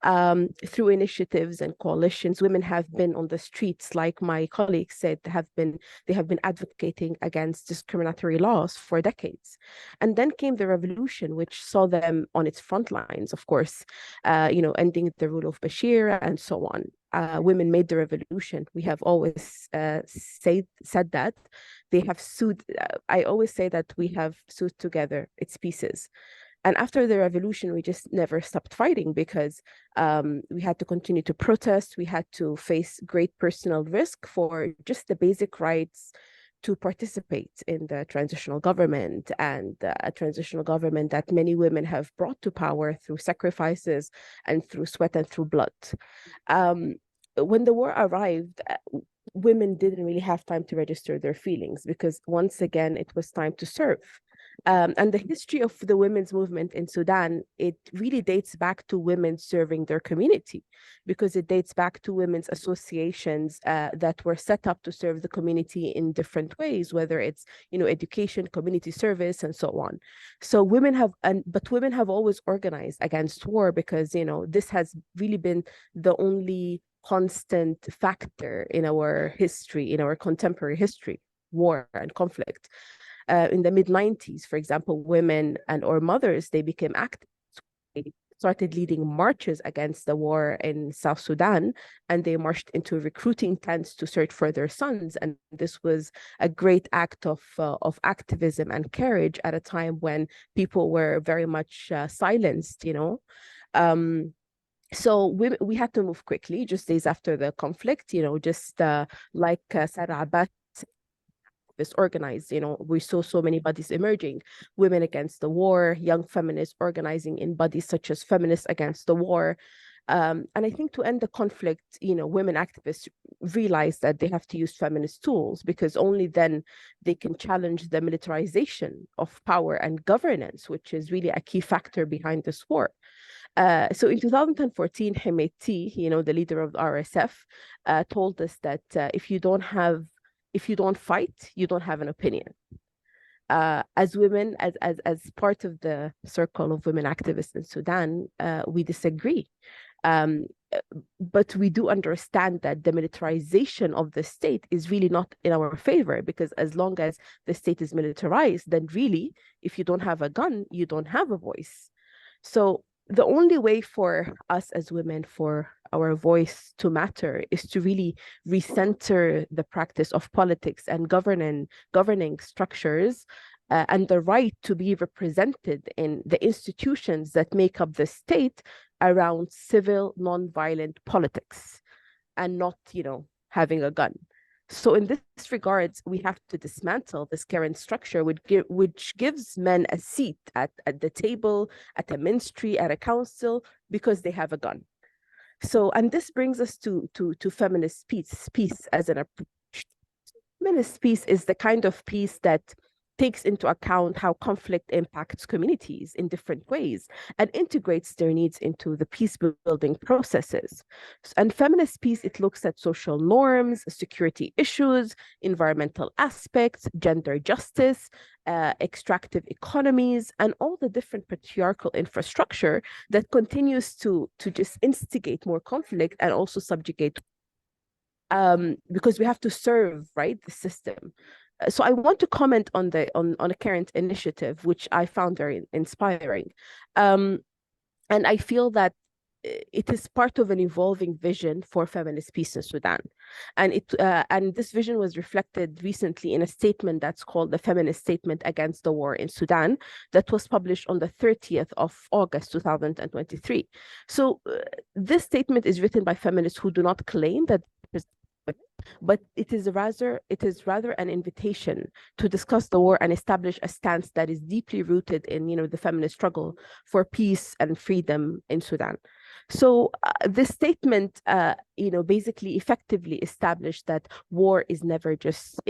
Through initiatives and coalitions, women have been on the streets, like my colleagues said, they have been advocating against discriminatory laws for decades. And then came the revolution, which saw them on its front lines, of course, ending the rule of Bashir and so on. Women made the revolution. We have always said that. They have sued. I always say that we have sued together its pieces. And after the revolution, we just never stopped fighting because we had to continue to protest. We had to face great personal risk for just the basic rights to participate in the transitional government, and a transitional government that many women have brought to power through sacrifices and through sweat and through blood. When the war arrived, women didn't really have time to register their feelings because once again, it was time to serve. And the history of the women's movement in Sudan, it really dates back to women serving their community, because it dates back to women's associations that were set up to serve the community in different ways, whether it's, education, community service, and so on. So women have always organized against war because, this has really been the only constant factor in our history, in our contemporary history, war and conflict. In the mid-90s, for example, women or mothers, they became active. They started leading marches against the war in South Sudan, and they marched into recruiting tents to search for their sons. And this was a great act of activism and courage at a time when people were very much silenced, So we had to move quickly, just days after the conflict, just like Sarah Abbas was organized. We saw so many bodies emerging, women against the war, young feminists organizing in bodies such as Feminists Against the War. And I think to end the conflict, women activists realized that they have to use feminist tools because only then they can challenge the militarization of power and governance, which is really a key factor behind this war. So in 2014, Hemeti, the leader of the RSF, told us that if you don't fight, you don't have an opinion. As women, as part of the circle of women activists in Sudan, we disagree. But we do understand that the militarization of the state is really not in our favor, because as long as the state is militarized, then really, if you don't have a gun, you don't have a voice. So the only way for us as women, for our voice to matter, is to really recenter the practice of politics and governing structures and the right to be represented in the institutions that make up the state around civil, non-violent politics, and not, having a gun. So in this regards, we have to dismantle this current structure, which gives men a seat at the table, at a ministry, at a council, because they have a gun. So, and this brings us to feminist peace as an approach. Feminist peace is the kind of peace that takes into account how conflict impacts communities in different ways and integrates their needs into the peace-building processes. And feminist peace, it looks at social norms, security issues, environmental aspects, gender justice, extractive economies, and all the different patriarchal infrastructure that continues to just instigate more conflict and also subjugate, because we have to serve, right, the system. So I want to comment on a current initiative, which I found very inspiring. And I feel that it is part of an evolving vision for feminist peace in Sudan. And this vision was reflected recently in a statement that's called the Feminist Statement Against the War in Sudan, that was published on the 30th of August, 2023. So this statement is written by feminists who do not claim that but it is rather an invitation to discuss the war and establish a stance that is deeply rooted in, the feminist struggle for peace and freedom in Sudan. So this statement, basically effectively established that war never just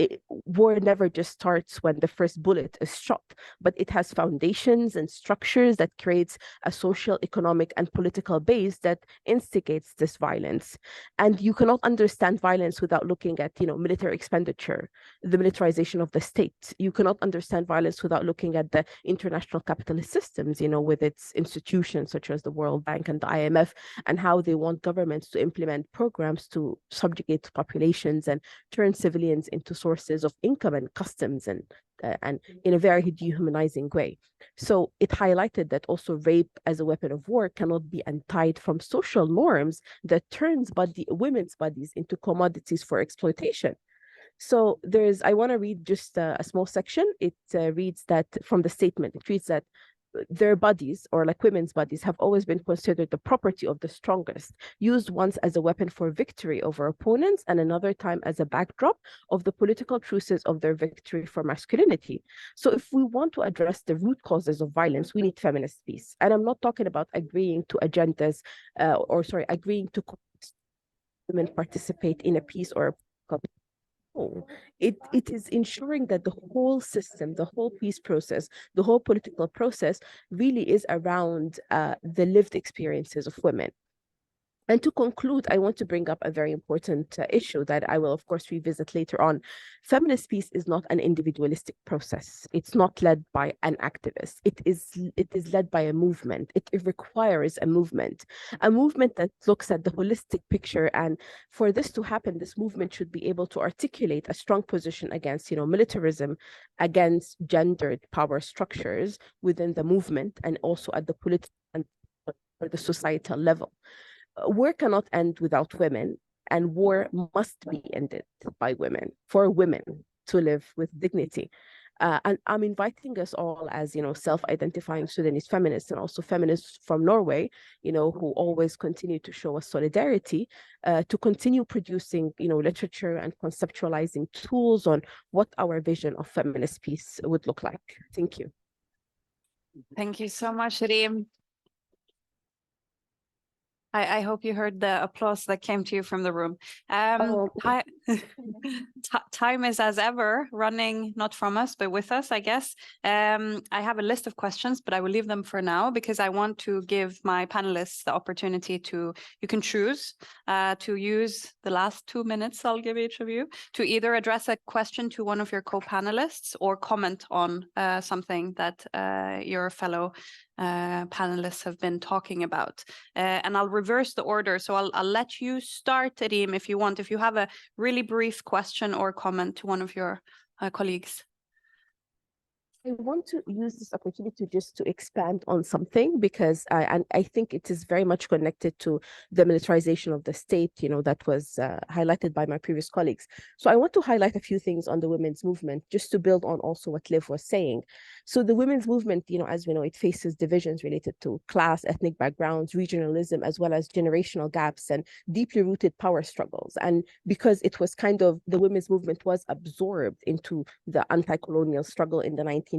starts when the first bullet is shot, but it has foundations and structures that creates a social, economic, and political base that instigates this violence. And you cannot understand violence without looking at, military expenditure, the militarization of the state. You cannot understand violence without looking at the international capitalist systems, with its institutions such as the World Bank and the IMF, and how they want governments to implement programs to subjugate populations and turn civilians into sources of income and customs, and in a very dehumanizing way. So it highlighted that also rape as a weapon of war cannot be untied from social norms that turns women's bodies into commodities for exploitation. So I want to read just a small section. It reads that from the statement, it reads that their bodies, or like women's bodies, have always been considered the property of the strongest, used once as a weapon for victory over opponents and another time as a backdrop of the political truces of their victory for masculinity. So if we want to address the root causes of violence, we need feminist peace. And I'm not talking about agreeing to agendas, agreeing to women participate in a peace or it is ensuring that the whole system, the whole peace process, the whole political process really is around the lived experiences of women. And to conclude, I want to bring up a very important issue that I will, of course, revisit later on. Feminist peace is not an individualistic process. It's not led by an activist. It is led by a movement. It requires a movement that looks at the holistic picture. And for this to happen, this movement should be able to articulate a strong position against, militarism, against gendered power structures within the movement, and also at the political and the societal level. War cannot end without women, and war must be ended by women, for women to live with dignity. And I'm inviting us all as, self-identifying Sudanese feminists and also feminists from Norway, who always continue to show us solidarity, to continue producing, literature and conceptualizing tools on what our vision of feminist peace would look like. Thank you. Thank you so much, Reem. I hope you heard the applause that came to you from the room. Time is, as ever, running not from us, but with us, I guess. I have a list of questions, but I will leave them for now because I want to give my panelists the opportunity you can choose to use the last 2 minutes I'll give each of you to either address a question to one of your co-panelists or comment on something that your fellow panelists have been talking about, and I'll reverse the order. So I'll let you start, Reem, if you want. If you have a really brief question or comment to one of your colleagues. I want to use this opportunity just to expand on something because I think it is very much connected to the militarization of the state, that was highlighted by my previous colleagues. So I want to highlight a few things on the women's movement, just to build on also what Liv was saying. So the women's movement, as we know, it faces divisions related to class, ethnic backgrounds, regionalism, as well as generational gaps and deeply rooted power struggles. And because it was the women's movement was absorbed into the anti-colonial struggle in the 1950s,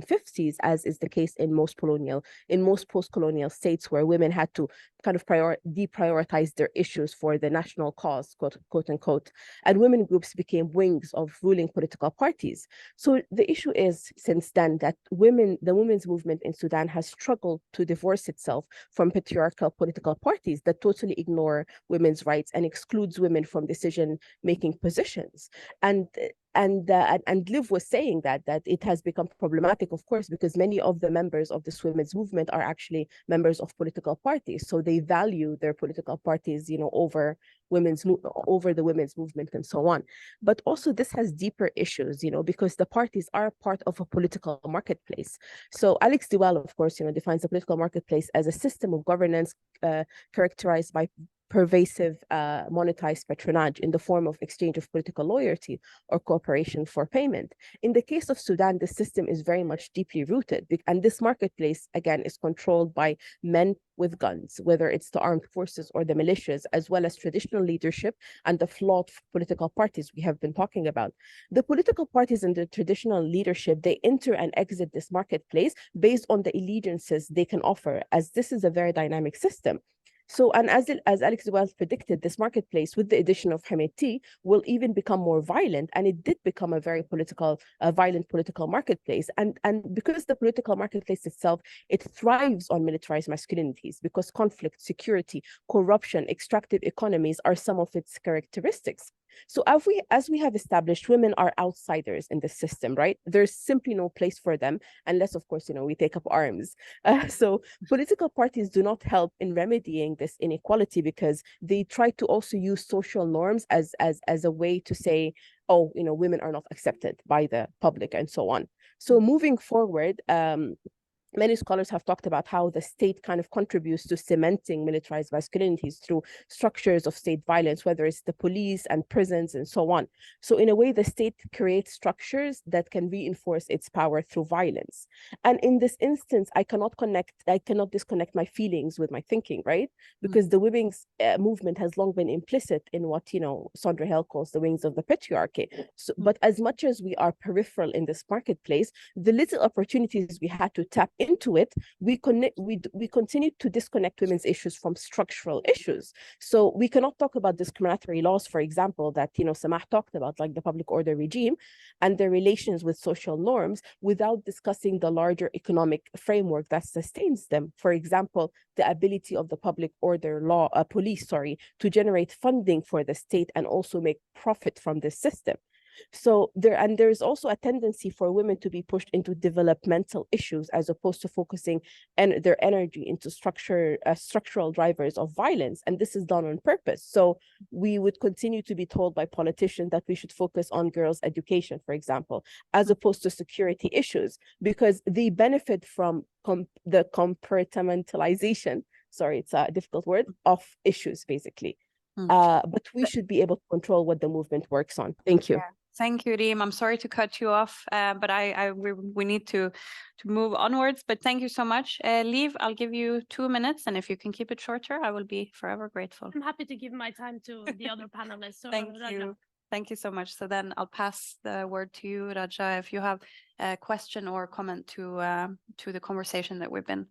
as is the case in most post-colonial states where women had to deprioritize their issues for the national cause, quote unquote, and women groups became wings of ruling political parties. So the issue is, since then, that the women's movement in Sudan has struggled to divorce itself from patriarchal political parties that totally ignore women's rights and excludes women from decision-making positions. And Liv was saying that it has become problematic, of course, because many of the members of this women's movement are actually members of political parties. So they value their political parties, over the women's movement and so on. But also this has deeper issues, because the parties are part of a political marketplace. So Alex Diwal, of course, defines the political marketplace as a system of governance characterized by pervasive monetized patronage in the form of exchange of political loyalty or cooperation for payment. In the case of Sudan, the system is very much deeply rooted, and this marketplace, again, is controlled by men with guns, whether it's the armed forces or the militias, as well as traditional leadership and the flawed political parties we have been talking about. The political parties and the traditional leadership, they enter and exit this marketplace based on the allegiances they can offer, as this is a very dynamic system. So, and as Alex well predicted, this marketplace, with the addition of Hemeti, will even become more violent, and it did become a very violent political marketplace. And because the political marketplace itself, it thrives on militarized masculinities, because conflict, security, corruption, extractive economies are some of its characteristics. So as we have established, women are outsiders in the system, right? There's simply no place for them, unless, of course, we take up arms. So political parties do not help in remedying this inequality, because they try to also use social norms as a way to say, oh, women are not accepted by the public and so on. So moving forward, many scholars have talked about how the state kind of contributes to cementing militarized masculinities through structures of state violence, whether it's the police and prisons and so on. So in a way, the state creates structures that can reinforce its power through violence. And in this instance, I cannot disconnect my feelings with my thinking, right? Because the women's movement has long been implicit in what, Sondra Hale calls the wings of the patriarchy. So, but as much as we are peripheral in this marketplace, the little opportunities we had to tap into it, we continue to disconnect women's issues from structural issues. So we cannot talk about discriminatory laws, for example, that Samah talked about, like the public order regime and their relations with social norms, without discussing the larger economic framework that sustains them. For example, the ability of the public order police to generate funding for the state and also make profit from this system. So there's also a tendency for women to be pushed into developmental issues, as opposed to focusing their energy into structural drivers of violence. And this is done on purpose. So we would continue to be told by politicians that we should focus on girls' education, for example, as opposed to security issues, because they benefit from the compartmentalization, it's a difficult word, of issues, basically. But we should be able to control what the movement works on. Thank you. Yeah. Thank you, Reem. I'm sorry to cut you off, but we need to move onwards. But thank you so much. Liv, I'll give you 2 minutes, and if you can keep it shorter, I will be forever grateful. I'm happy to give my time to the other panelists. So Thank you. Thank you so much. So then I'll pass the word to you, Raja, if you have a question or comment to the conversation that we've been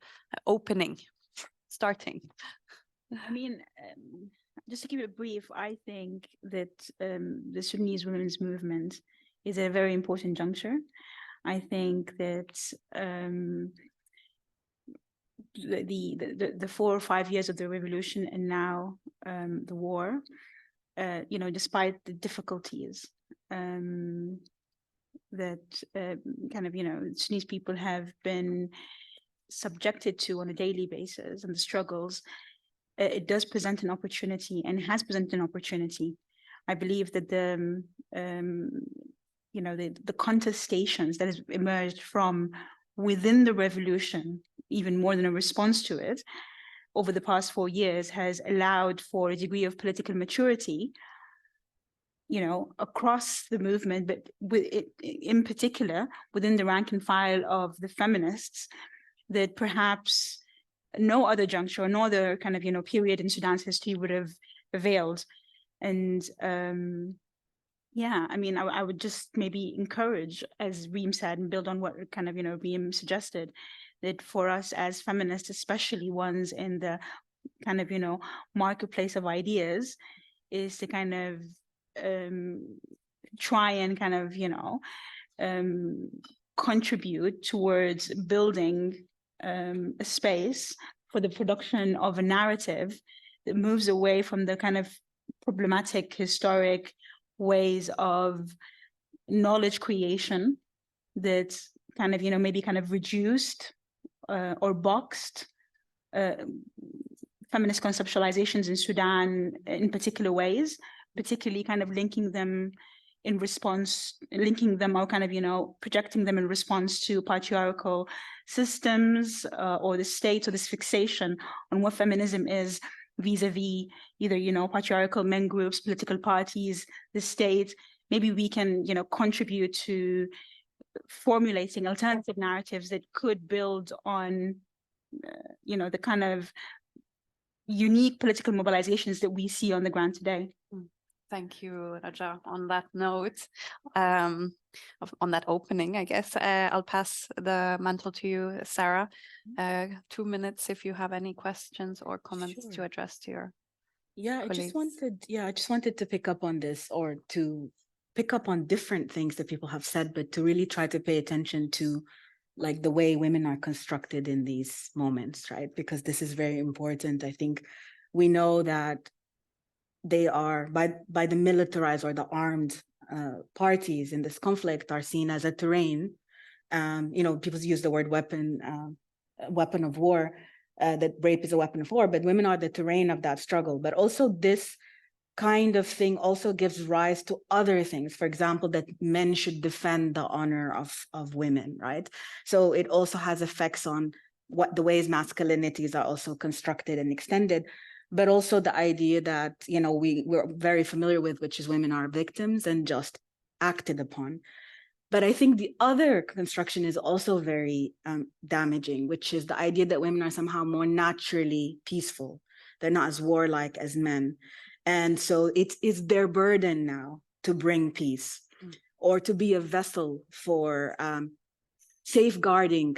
starting. I mean, just to keep it brief, I think that the Sudanese women's movement is a very important juncture. I think that the 4 or 5 years of the revolution and now the war, despite the difficulties that Sudanese people have been subjected to on a daily basis, and the struggles, it does present an opportunity, and has presented an opportunity. I believe that the contestations that has emerged from within the revolution, even more than a response to it, over the past 4 years, has allowed for a degree of political maturity, across the movement, but in particular within the rank and file of the feminists, that perhaps no other juncture or no other period in Sudan's history would have availed. And I would just maybe encourage, as Reem said, and build on what Reem suggested, that for us as feminists, especially ones in the marketplace of ideas, is to try and contribute towards building a space for the production of a narrative that moves away from the problematic historic ways of knowledge creation that maybe reduced or boxed feminist conceptualizations in Sudan in particular ways, particularly linking them or projecting them in response to patriarchal systems or the state, or this fixation on what feminism is vis-a-vis either, you know, patriarchal men groups, political parties, the state. Maybe we can, you know, contribute to formulating alternative narratives that could build on, you know, the kind of unique political mobilizations that we see on the ground today. Thank you, Raja. On that note, on that opening, I guess, I'll pass the mantle to you, Sarah. 2 minutes if you have any questions or comments to address to your colleagues. I just wanted to pick up on this, or to pick up on different things that people have said, but to really try to pay attention to like the way women are constructed in these moments, right? Because this is very important. I think we know that they are, by the militarized or the armed parties in this conflict, are seen as a terrain. You know, people use the word weapon of war, that rape is a weapon of war, but women are the terrain of that struggle. But also this kind of thing also gives rise to other things. For example, that men should defend the honor of women, right? So it also has effects on what the ways masculinities are also constructed and extended, but also the idea that, you know, we're very familiar with, which is women are victims and just acted upon. But I think the other construction is also very damaging, which is the idea that women are somehow more naturally peaceful. They're not as warlike as men. And so it is their burden now to bring peace, or to be a vessel for safeguarding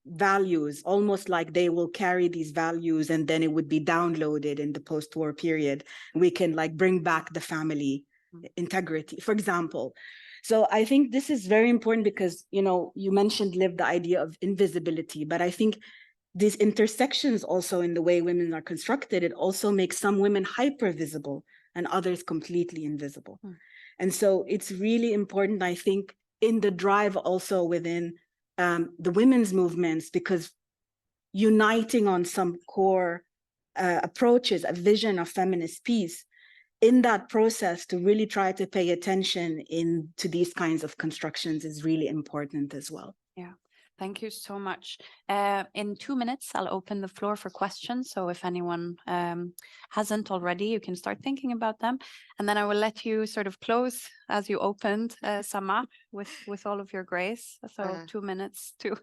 values, almost like they will carry these values and then it would be downloaded in the post-war period. We can like bring back the family integrity, for example. So I think this is very important because, you know, you mentioned, Liv, the idea of invisibility, but I think these intersections also in the way women are constructed, it also makes some women hyper visible and others completely invisible. And so it's really important, I think, in the drive also within the women's movements, because uniting on some core approaches, a vision of feminist peace, in that process to really try to pay attention to these kinds of constructions is really important as well. Yeah, thank you so much. In 2 minutes, I'll open the floor for questions. So if anyone hasn't already, you can start thinking about them. And then I will let you sort of close as you opened, Sama, with all of your grace. So 2 minutes to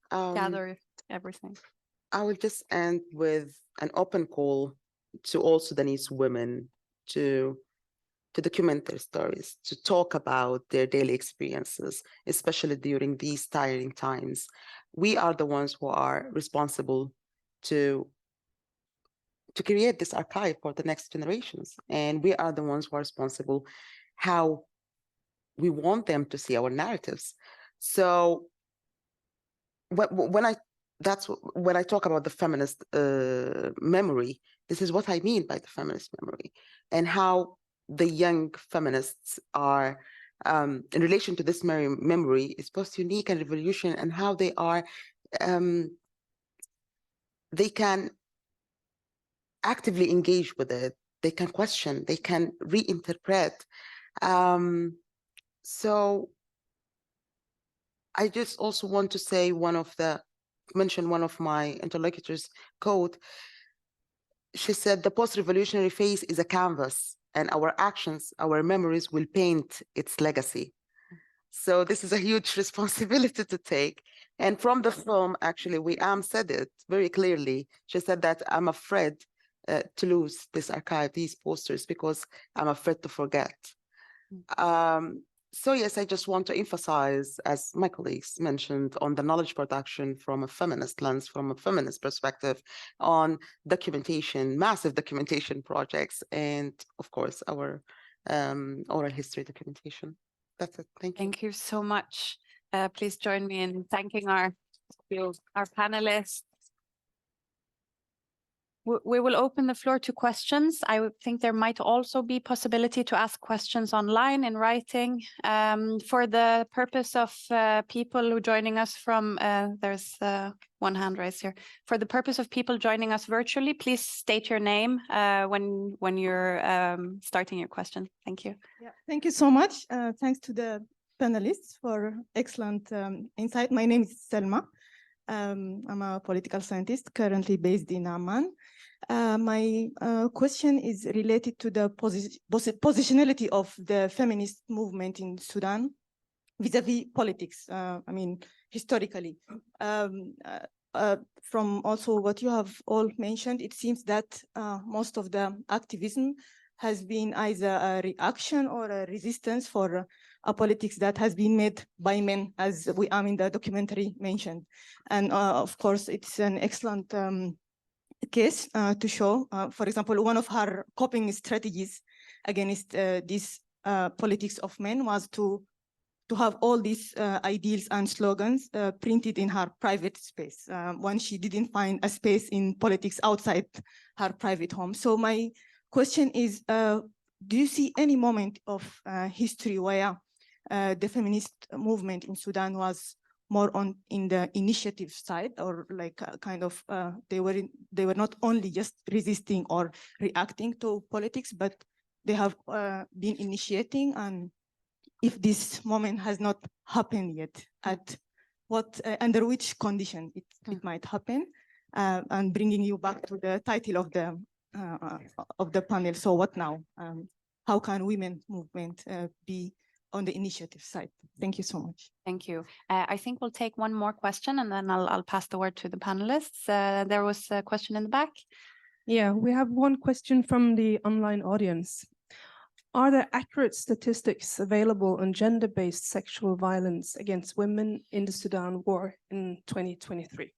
gather everything. I will just end with an open call to all Sudanese women to document their stories, to talk about their daily experiences, especially during these tiring times. We are the ones who are responsible to create this archive for the next generations. And we are the ones who are responsible how we want them to see our narratives. So when I talk about the feminist memory, this is what I mean by the feminist memory, and how the young feminists are, in relation to this memory, is both unique and revolution, and how they are, they can actively engage with it, they can question, they can reinterpret. So I just also want to say mention one of my interlocutors' quote. She said, the post-revolutionary phase is a canvas, and our actions, our memories will paint its legacy. So this is a huge responsibility to take. And from the film, actually, Wiam said it very clearly. She said that I'm afraid to lose this archive, these posters, because I'm afraid to forget. So yes, I just want to emphasize, as my colleagues mentioned, on the knowledge production from a feminist lens, from a feminist perspective, on documentation, massive documentation projects, and of course, our oral history documentation. That's it. Thank you. Thank you so much. Please join me in thanking our panelists. We will open the floor to questions. I would think there might also be possibility to ask questions online in writing. For the purpose of people who joining us from, there's one hand raised here. For the purpose of people joining us virtually, please state your name when you're starting your question. Thank you. Yeah, thank you so much. Thanks to the panelists for excellent insight. My name is Selma. I'm a political scientist currently based in Amman. My question is related to the positionality of the feminist movement in Sudan vis-a-vis politics. I mean, historically. From also what you have all mentioned, it seems that most of the activism has been either a reaction or a resistance for a politics that has been made by men, as we are in the documentary mentioned. And of course, it's an excellent case to show, for example, one of her coping strategies against this politics of men was to have all these ideals and slogans printed in her private space when she didn't find a space in politics outside her private home. So my question is, do you see any moment of history where the feminist movement in Sudan was more in the initiative side, or like kind of they were not only just resisting or reacting to politics, but they have been initiating? And if this moment has not happened yet, at what under which condition it might happen? And bringing you back to the title of the panel, so what now? How can women movement be on the initiative side? Thank you so much. Thank you. I think we'll take one more question and then I'll pass the word to the panelists. There was a question in the back. Yeah, we have one question from the online audience. Are there accurate statistics available on gender-based sexual violence against women in the Sudan war in 2023?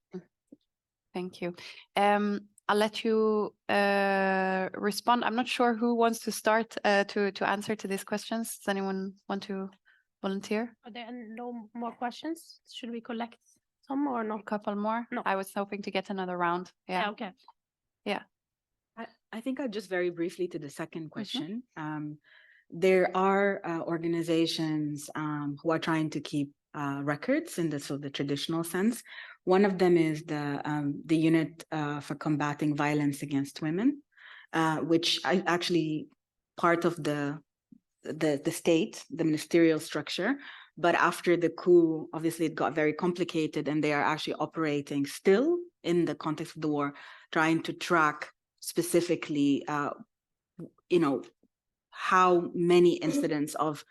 Thank you. I'll let you respond. I'm not sure who wants to start to answer to these questions. Does anyone want to volunteer? Are there no more questions? Should we collect some or not? A couple more? No. I was hoping to get another round. Yeah. Okay. Yeah. I think I'll just very briefly to the second question. There are organizations who are trying to keep records in the sort of the traditional sense. One of them is the Unit for Combating Violence Against Women, which I actually part of the state, the ministerial structure. But after the coup, obviously it got very complicated, and they are actually operating still in the context of the war, trying to track specifically, how many incidents of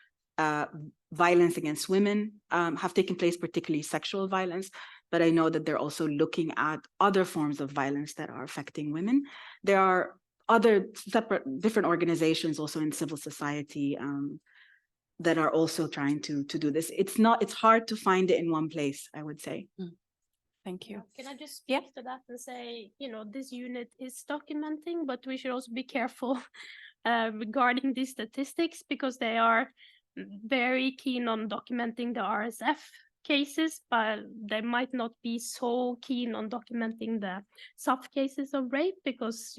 violence against women have taken place, particularly sexual violence. But I know that they're also looking at other forms of violence that are affecting women. There are other different organizations also in civil society that are also trying to do this. It's hard to find it in one place, I would say. Thank you. Can I just speak to that and say, this unit is documenting, but we should also be careful regarding these statistics, because they are very keen on documenting the RSF cases, but they might not be so keen on documenting the soft cases of rape, because,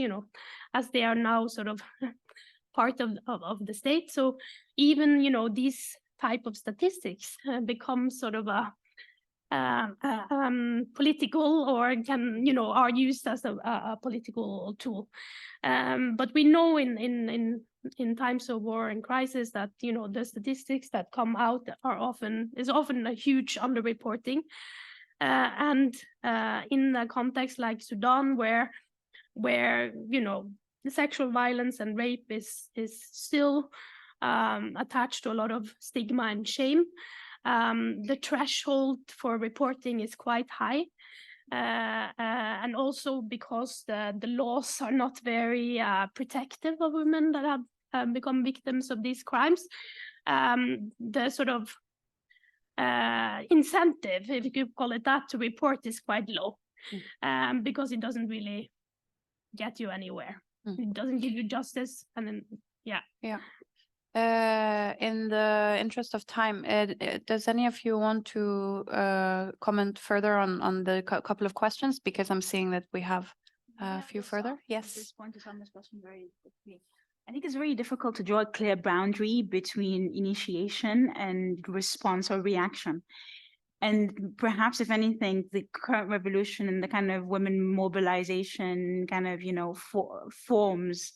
as they are now sort of part of the state. So even, these type of statistics become sort of a political, or are used as a political tool. But we know in times of war and crisis that the statistics that come out is often a huge underreporting, and in a context like Sudan, where the sexual violence and rape is still attached to a lot of stigma and shame. The threshold for reporting is quite high, and also because the laws are not very protective of women that have become victims of these crimes. The sort of incentive, if you could call it that, to report is quite low, because it doesn't really get you anywhere. It doesn't give you justice, and then in the interest of time, does any of you want to comment further on the couple of questions? Because I'm seeing that we have a few further. Yes. Respond to Sandha's question very quickly. I think it's very difficult to draw a clear boundary between initiation and response or reaction. And perhaps, if anything, the current revolution and the kind of women mobilization kind of, forms,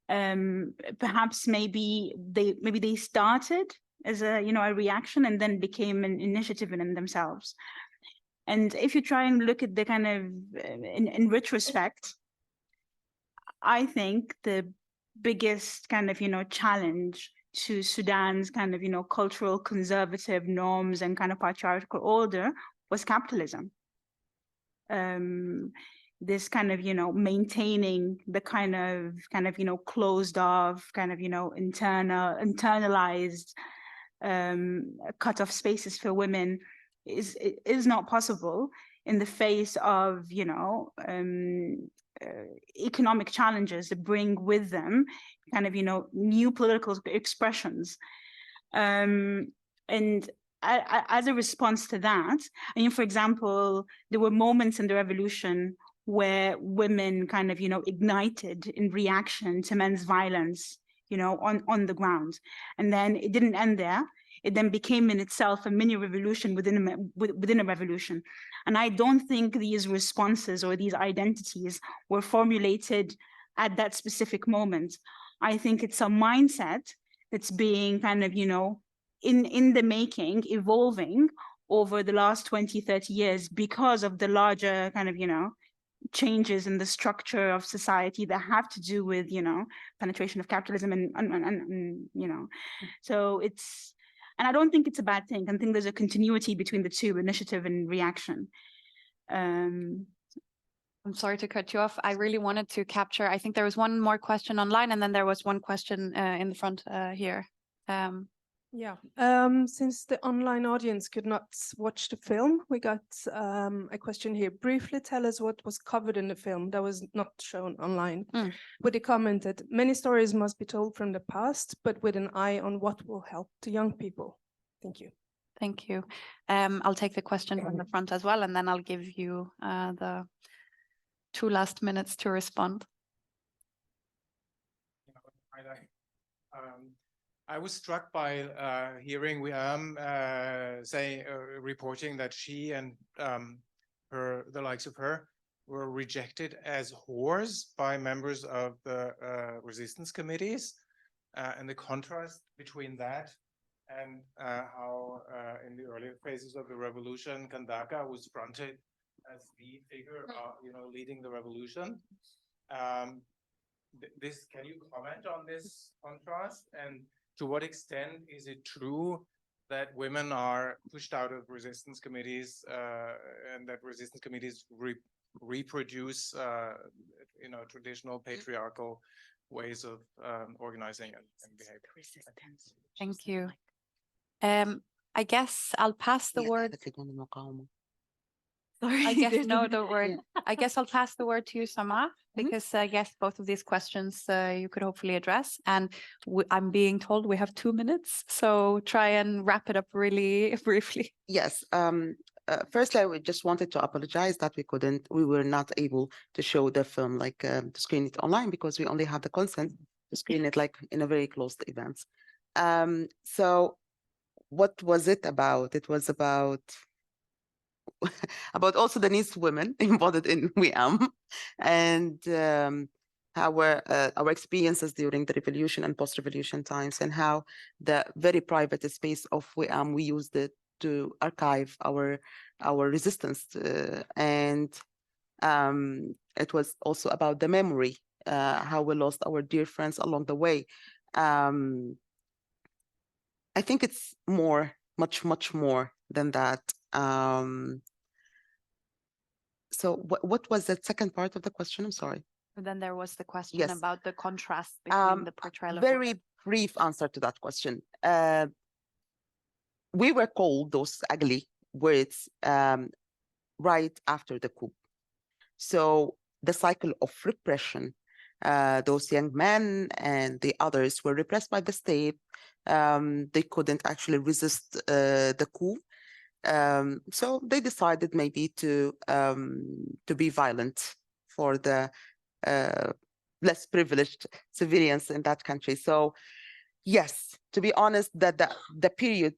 perhaps maybe they started as a reaction and then became an initiative in themselves. And if you try and look at the kind of in retrospect, I think the biggest kind of, challenge to Sudan's kind of, cultural conservative norms and kind of patriarchal order was capitalism. This kind of, maintaining the kind of, closed off, kind of, internalized cut-off spaces for women is not possible in the face of, economic challenges that bring with them kind of, new political expressions. And as a response to that, for example, there were moments in the revolution where women kind of, ignited in reaction to men's violence, on the ground. And then it didn't end there. It then became in itself a mini revolution within a revolution. And I don't think these responses or these identities were formulated at that specific moment. I think it's a mindset that's being kind of, in the making, evolving over the last 20, 30 years because of the larger kind of, changes in the structure of society that have to do with, penetration of capitalism and so it's, and I don't think it's a bad thing. I think there's a continuity between the two, initiative and reaction. I'm sorry to cut you off. I really wanted to capture, I think there was one more question online, and then there was one question in the front here. Yeah, since the online audience could not watch the film, we got a question here. Briefly tell us what was covered in the film that was not shown online. With the comment that many stories must be told from the past, but with an eye on what will help the young people. Thank you. Thank you. I'll take the question from the front as well, and then I'll give you the 2 last minutes to respond. I was struck by hearing reporting that she and the likes of her were rejected as whores by members of the resistance committees, and the contrast between that and how in the earlier phases of the revolution, Kandaka was fronted as the figure, leading the revolution. Can you comment on this contrast, and to what extent is it true that women are pushed out of resistance committees and that resistance committees reproduce, traditional patriarchal ways of organizing and behaving? Thank you. I guess I'll pass the word. Sorry, I guess I guess I'll pass the word to you, Sama, because I guess both of these questions you could hopefully address. And I'm being told we have 2 minutes, so try and wrap it up really briefly. Yes. Firstly, I just wanted to apologize that we were not able to show the film, like to screen it online, because we only had the consent to screen it like in a very closed event. So what was it about? It was about also the needs of women embodied in WIAM, and our experiences during the revolution and post-revolution times, and how the very private space of WIAM, we used it to archive our resistance, and it was also about the memory, how we lost our dear friends along the way. I think it's much more than that. So what was the second part of the question? I'm sorry. And then there was the question Yes. about the contrast between the portrayal of very brief answer to that question. We were called those ugly words right after the coup. So the cycle of repression, those young men and the others were repressed by the state. They couldn't actually resist the coup. So they decided maybe to be violent for the less privileged civilians in that country. So yes, to be honest, that the period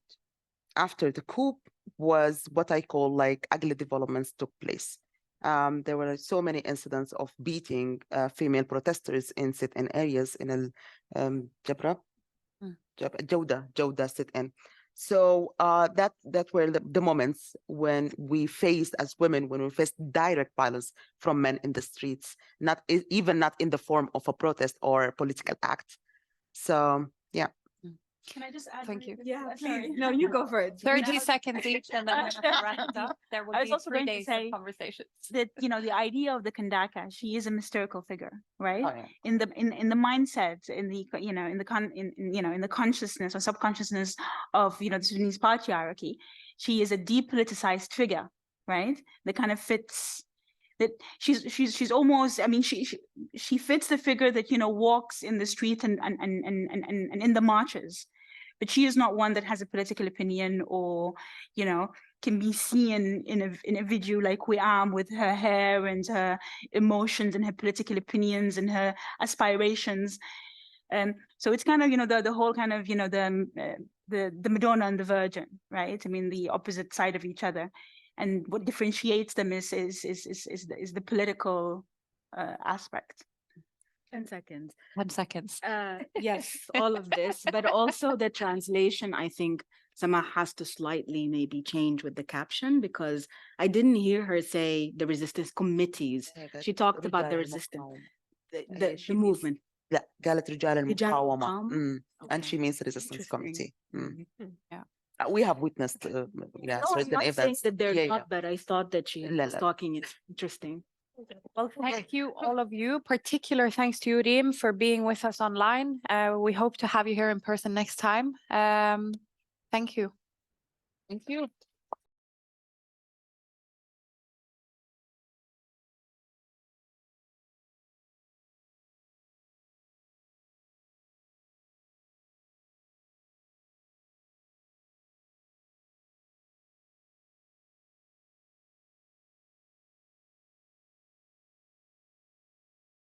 after the coup was what I call like ugly developments took place. There were so many incidents of beating female protesters in sit-in areas in Jawda sit-in. So that were the moments when we faced as women, when we faced direct violence from men in the streets, even not in the form of a protest or a political act. So yeah. Can I just add? Thank you. Yeah, Please. No, you go for it. 30 seconds each, and then we're gonna wrap it up. There will I was be also 3 going to days say of conversations. that, you know, the idea of the Kandaka, she is a mystical figure, right? Oh, yeah. In the mindset, in the, you know, in the consciousness or subconsciousness of, you know, the Sudanese patriarchy, she is a depoliticized figure, right? That kind of fits that she's almost, I mean, she fits the figure that, you know, walks in the street and in the marches, but she is not one that has a political opinion or, you know, can be seen in a video like we are, with her hair and her emotions and her political opinions and her aspirations. So it's kind of, you know, the whole kind of, you know, the Madonna and the Virgin, right? I mean, the opposite side of each other. And what differentiates them is the political aspect. 10 seconds. 10 seconds. Yes, all of this, but also the translation, I think Sama has to slightly maybe change with the caption, because I didn't hear her say the resistance committees. She talked about the resistance, the movement. لا قالت رجال المقاومة. المقاومة. And she Okay. means resistance Interesting. committee. Yeah. We have witnessed No, certain I'm not saying events. that they're Yeah, not, but I thought that she لا, was لا. talking. It's interesting. Well, thank you, all of you. Particular thanks to you, Reem, for being with us online. We hope to have you here in person next time. Thank you. Thank you.